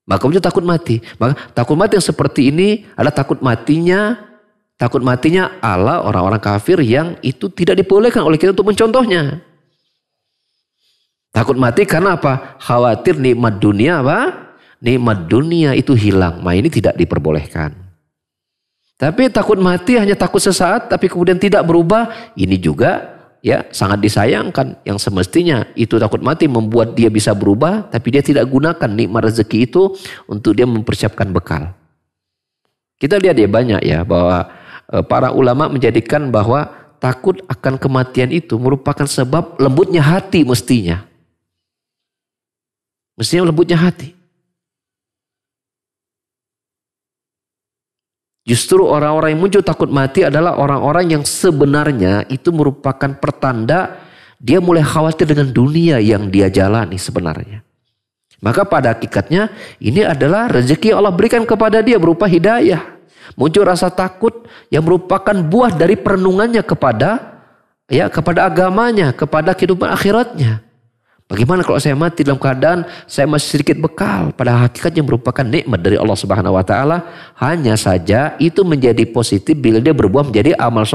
Maka dia takut mati. Maka takut mati yang seperti ini adalah takut matinya ala orang-orang kafir yang itu tidak dibolehkan oleh kita untuk mencontohnya. Takut mati karena apa? Khawatir nikmat dunia apa? Nikmat dunia itu hilang. Nah ini tidak diperbolehkan. Tapi takut mati hanya takut sesaat tapi kemudian tidak berubah. Ini juga ya sangat disayangkan. Yang semestinya itu takut mati membuat dia bisa berubah. Tapi dia tidak gunakan nikmat rezeki itu untuk dia mempersiapkan bekal. Kita lihat ya banyak ya bahwa para ulama menjadikan bahwa takut akan kematian itu merupakan sebab lembutnya hati mestinya. Mestinya lembutnya hati. Justru orang-orang yang muncul takut mati adalah orang-orang yang sebenarnya itu merupakan pertanda dia mulai khawatir dengan dunia yang dia jalani sebenarnya. Maka pada hakikatnya ini adalah rezeki Allah berikan kepada dia berupa hidayah. Muncul rasa takut yang merupakan buah dari perenungannya kepada agamanya, kepada kehidupan akhiratnya. Bagaimana kalau saya mati dalam keadaan saya masih sedikit bekal? Pada hakikatnya merupakan nikmat dari Allah Subhanahu wa taala. Hanya saja itu menjadi positif bila dia berbuah menjadi amal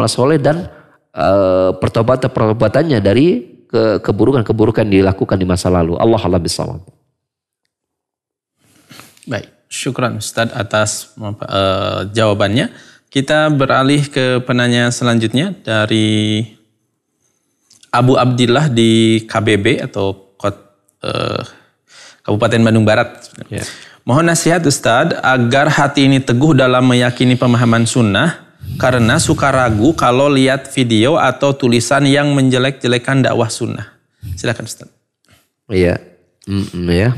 soleh dan pertobatannya dari keburukan-keburukan yang dilakukan di masa lalu. Allah bisawab. Baik, syukran Ustaz atas jawabannya. Kita beralih ke penanya selanjutnya dari Abu Abdillah di KBB atau Kabupaten Bandung Barat. Ya. Mohon nasihat Ustadz agar hati ini teguh dalam meyakini pemahaman sunnah karena suka ragu kalau lihat video atau tulisan yang menjelek-jelekan dakwah sunnah. Silakan Ustadz. Iya, ya.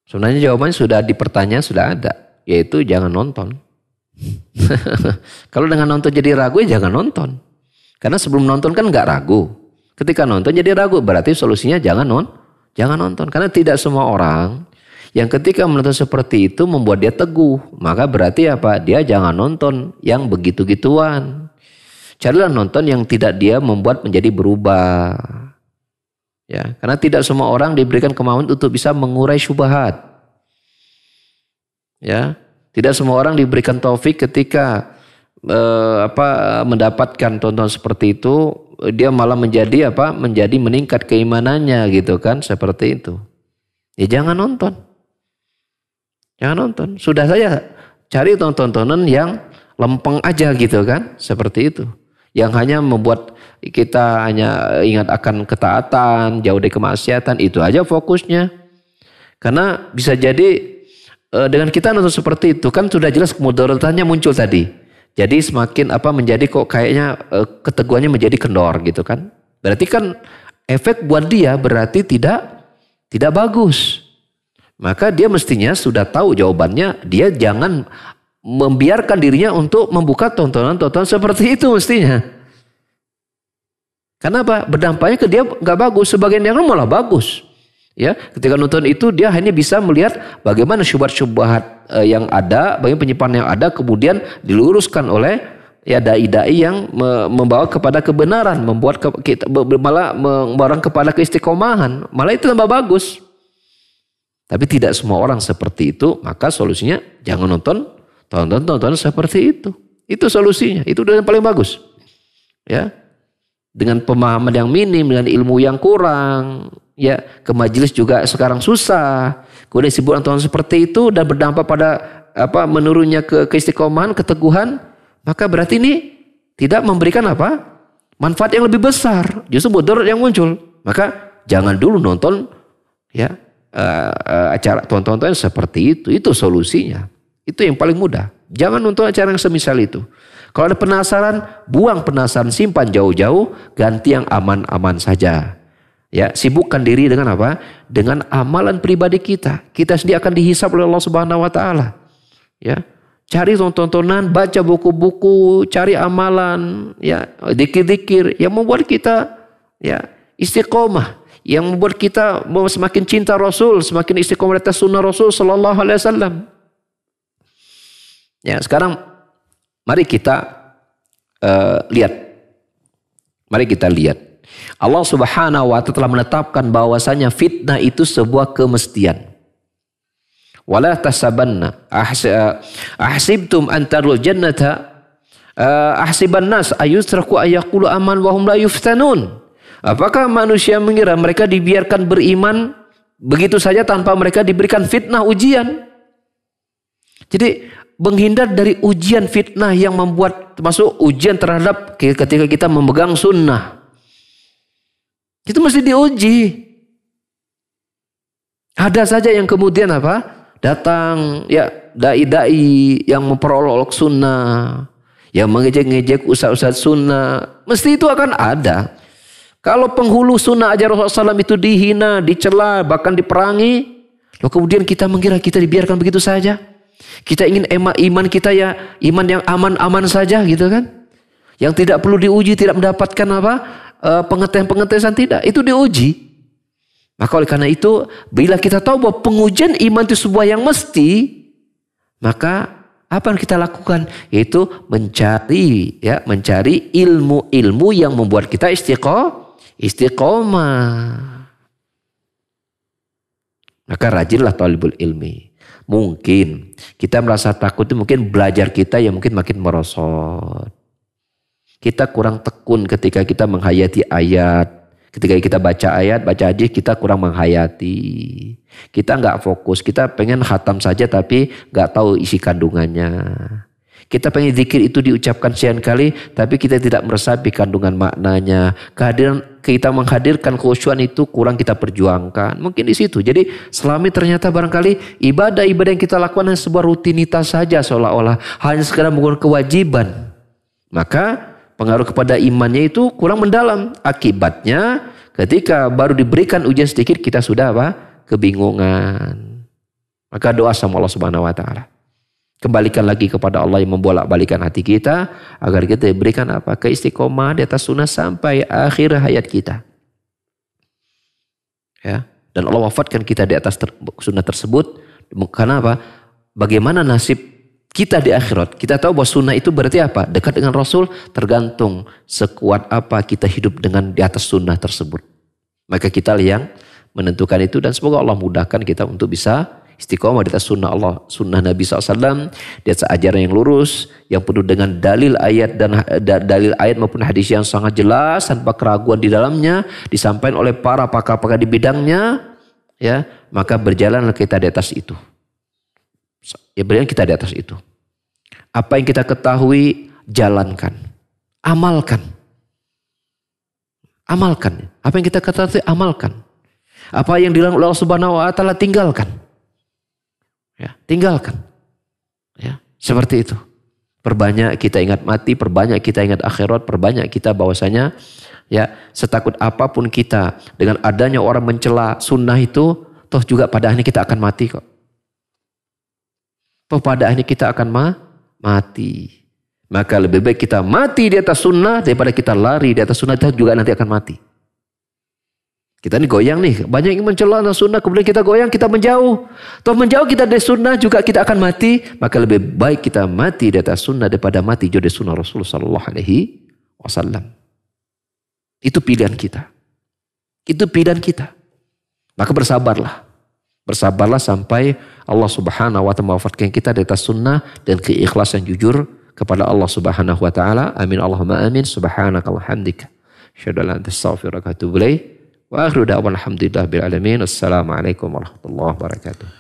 Sebenarnya jawabannya sudah di pertanyaan sudah ada, yaitu jangan nonton. Kalau dengan nonton jadi ragu ya jangan nonton. Karena sebelum nonton kan nggak ragu. Ketika nonton jadi ragu, berarti solusinya jangan nonton. Karena tidak semua orang yang ketika menonton seperti itu membuat dia teguh. Maka berarti apa? Dia jangan nonton yang begitu-gituan. Carilah nonton yang tidak dia membuat menjadi berubah. Ya, karena tidak semua orang diberikan kemampuan untuk bisa mengurai syubhat. Ya, tidak semua orang diberikan taufik ketika mendapatkan tonton seperti itu, dia malah menjadi meningkat keimanannya gitu kan, seperti itu. Ya jangan nonton. Sudah saja cari tontonan yang lempeng aja gitu kan, seperti itu. Yang hanya membuat kita hanya ingat akan ketaatan, jauh dari kemaksiatan, itu aja fokusnya. Karena bisa jadi dengan kita nonton seperti itu kan sudah jelas kemudaratannya muncul tadi. Jadi semakin menjadi kok kayaknya keteguhannya menjadi kendor gitu kan. Berarti kan efek buat dia berarti tidak bagus. Maka dia mestinya sudah tahu jawabannya, dia jangan membiarkan dirinya untuk membuka tontonan-tontonan seperti itu mestinya. Karena apa? Berdampaknya ke dia nggak bagus, sebagian yang malah bagus. Ya, ketika nonton itu dia hanya bisa melihat bagaimana syubhat-syubhat yang ada, bagaimana penyimpangan yang ada kemudian diluruskan oleh ya dai-dai yang membawa kepada kebenaran, membuat kita malah membawa kepada keistiqomahan. Malah itu tambah bagus. Tapi tidak semua orang seperti itu, maka solusinya jangan nonton seperti itu. Itu solusinya, itu yang paling bagus. Ya. Dengan pemahaman yang minim, dengan ilmu yang kurang, ya, ke majelis juga sekarang susah. Kemudian disebut nonton seperti itu dan berdampak pada menurunnya keistiqomahan, keteguhan, maka berarti ini tidak memberikan manfaat yang lebih besar, justru mudarat yang muncul. Maka jangan dulu nonton ya acara tonton-tonton seperti itu solusinya. Itu yang paling mudah. Jangan nonton acara yang semisal itu. Kalau ada penasaran, buang penasaran, simpan jauh-jauh, ganti yang aman-aman saja. Ya, sibukkan diri dengan apa? Dengan amalan pribadi kita. Kita sendiri akan dihisab oleh Allah Subhanahu wa taala. Ya. Cari tontonan, baca buku-buku, cari amalan, ya, zikir-zikir yang membuat kita ya istiqomah, yang membuat kita semakin cinta Rasul, semakin istiqomah atas sunnah Rasul sallallahu alaihi wasallam. Ya, sekarang mari kita lihat. Mari kita lihat. Allah Subhanahu wa taala telah menetapkan bahwasanya fitnah itu sebuah kemestian. Wala tasabanna ahsibtum an tarul jannata ahsiban nas ayusraku ayaqulu aman wa hum la yuftanun. Apakah manusia mengira mereka dibiarkan beriman begitu saja tanpa mereka diberikan fitnah, ujian? Jadi menghindar dari ujian fitnah yang membuat, termasuk ujian terhadap ketika kita memegang sunnah. Itu mesti diuji. Ada saja yang kemudian datang ya dai-dai yang memperolok sunnah, yang mengejek-ngejek ustaz-ustaz sunnah. Mesti itu akan ada. Kalau penghulu sunnah ajar Rasulullah SAW itu dihina, dicela, bahkan diperangi, lalu kemudian kita mengira kita dibiarkan begitu saja. Kita ingin iman kita ya iman yang aman-aman saja gitu kan. Yang tidak perlu diuji, tidak mendapatkan pengetesan tidak. Itu diuji. Maka oleh karena itu, bila kita tahu bahwa pengujian iman itu sebuah yang mesti, maka apa yang kita lakukan? Yaitu mencari ilmu-ilmu yang membuat kita istiqomah. Maka rajinlah talibul ilmi. Mungkin kita merasa takut itu mungkin belajar kita yang mungkin makin merosot. Kita kurang tekun ketika kita menghayati ayat. Ketika kita baca ayat, baca hadis, kita kurang menghayati. Kita nggak fokus, kita pengen khatam saja tapi nggak tahu isi kandungannya. Kita pengen zikir itu diucapkan sekian kali, tapi kita tidak meresapi kandungan maknanya. Kehadiran kita menghadirkan khusyuan itu kurang kita perjuangkan. Mungkin di situ. Jadi selama ternyata barangkali ibadah-ibadah yang kita lakukan hanya sebuah rutinitas saja, seolah-olah hanya sekedar menggunakan kewajiban. Maka pengaruh kepada imannya itu kurang mendalam. Akibatnya ketika baru diberikan ujian sedikit kita sudah kebingungan. Maka doa sama Allah Subhanahu wa taala. Kembalikan lagi kepada Allah yang membolak-balikan hati kita agar kita diberikan keistiqomah di atas sunnah sampai akhir hayat kita. Ya, dan Allah wafatkan kita di atas sunnah tersebut. Karena apa? Bagaimana nasib kita di akhirat? Kita tahu bahwa sunnah itu berarti apa? Dekat dengan Rasul, tergantung sekuat apa kita hidup dengan di atas sunnah tersebut. Maka kita yang menentukan itu, dan semoga Allah mudahkan kita untuk bisa istiqomah di atas sunnah Allah, sunnah Nabi SAW, di atas ajaran yang lurus, yang penuh dengan dalil ayat dan dalil ayat maupun hadis yang sangat jelas tanpa keraguan di dalamnya, disampaikan oleh para pakar-pakar di bidangnya, ya, maka berjalanlah kita di atas itu. Ya, berjalan kita di atas itu. Apa yang kita ketahui, jalankan, amalkan. Amalkan. Apa yang kita ketahui, amalkan. Apa yang dilakukan Allah Subhanahu wa taala, tinggalkan. Ya, tinggalkan. Ya, seperti itu. Perbanyak kita ingat mati, perbanyak kita ingat akhirat, perbanyak kita bahwasanya ya setakut apapun kita dengan adanya orang mencela sunnah itu, toh juga pada akhirnya kita akan mati kok. Toh pada akhirnya kita akan mati. Maka lebih baik kita mati di atas sunnah daripada kita lari di atas sunnah, kita juga nanti akan mati. Kita ini goyang nih, banyak yang mencela sunnah, kemudian kita goyang, kita menjauh. Toh menjauh kita dari sunnah juga kita akan mati. Maka lebih baik kita mati di atas sunnah daripada mati jauh dari sunnah Rasulullah SAW. Itu pilihan kita. Itu pilihan kita. Maka bersabarlah. Bersabarlah sampai Allah Subhanahu wa taala mewafatkan kita di atas sunnah dan keikhlasan jujur kepada Allah Subhanahu wa taala. Amin Allahumma amin. Subhanakallahumma hamdika asyhadu an la ilaha illa anta astaghfiruka wa atubu ilaik. Wa akhiru da'wana alhamdulillahi rabbil alamin. Assalamualaikum warahmatullahi wabarakatuh.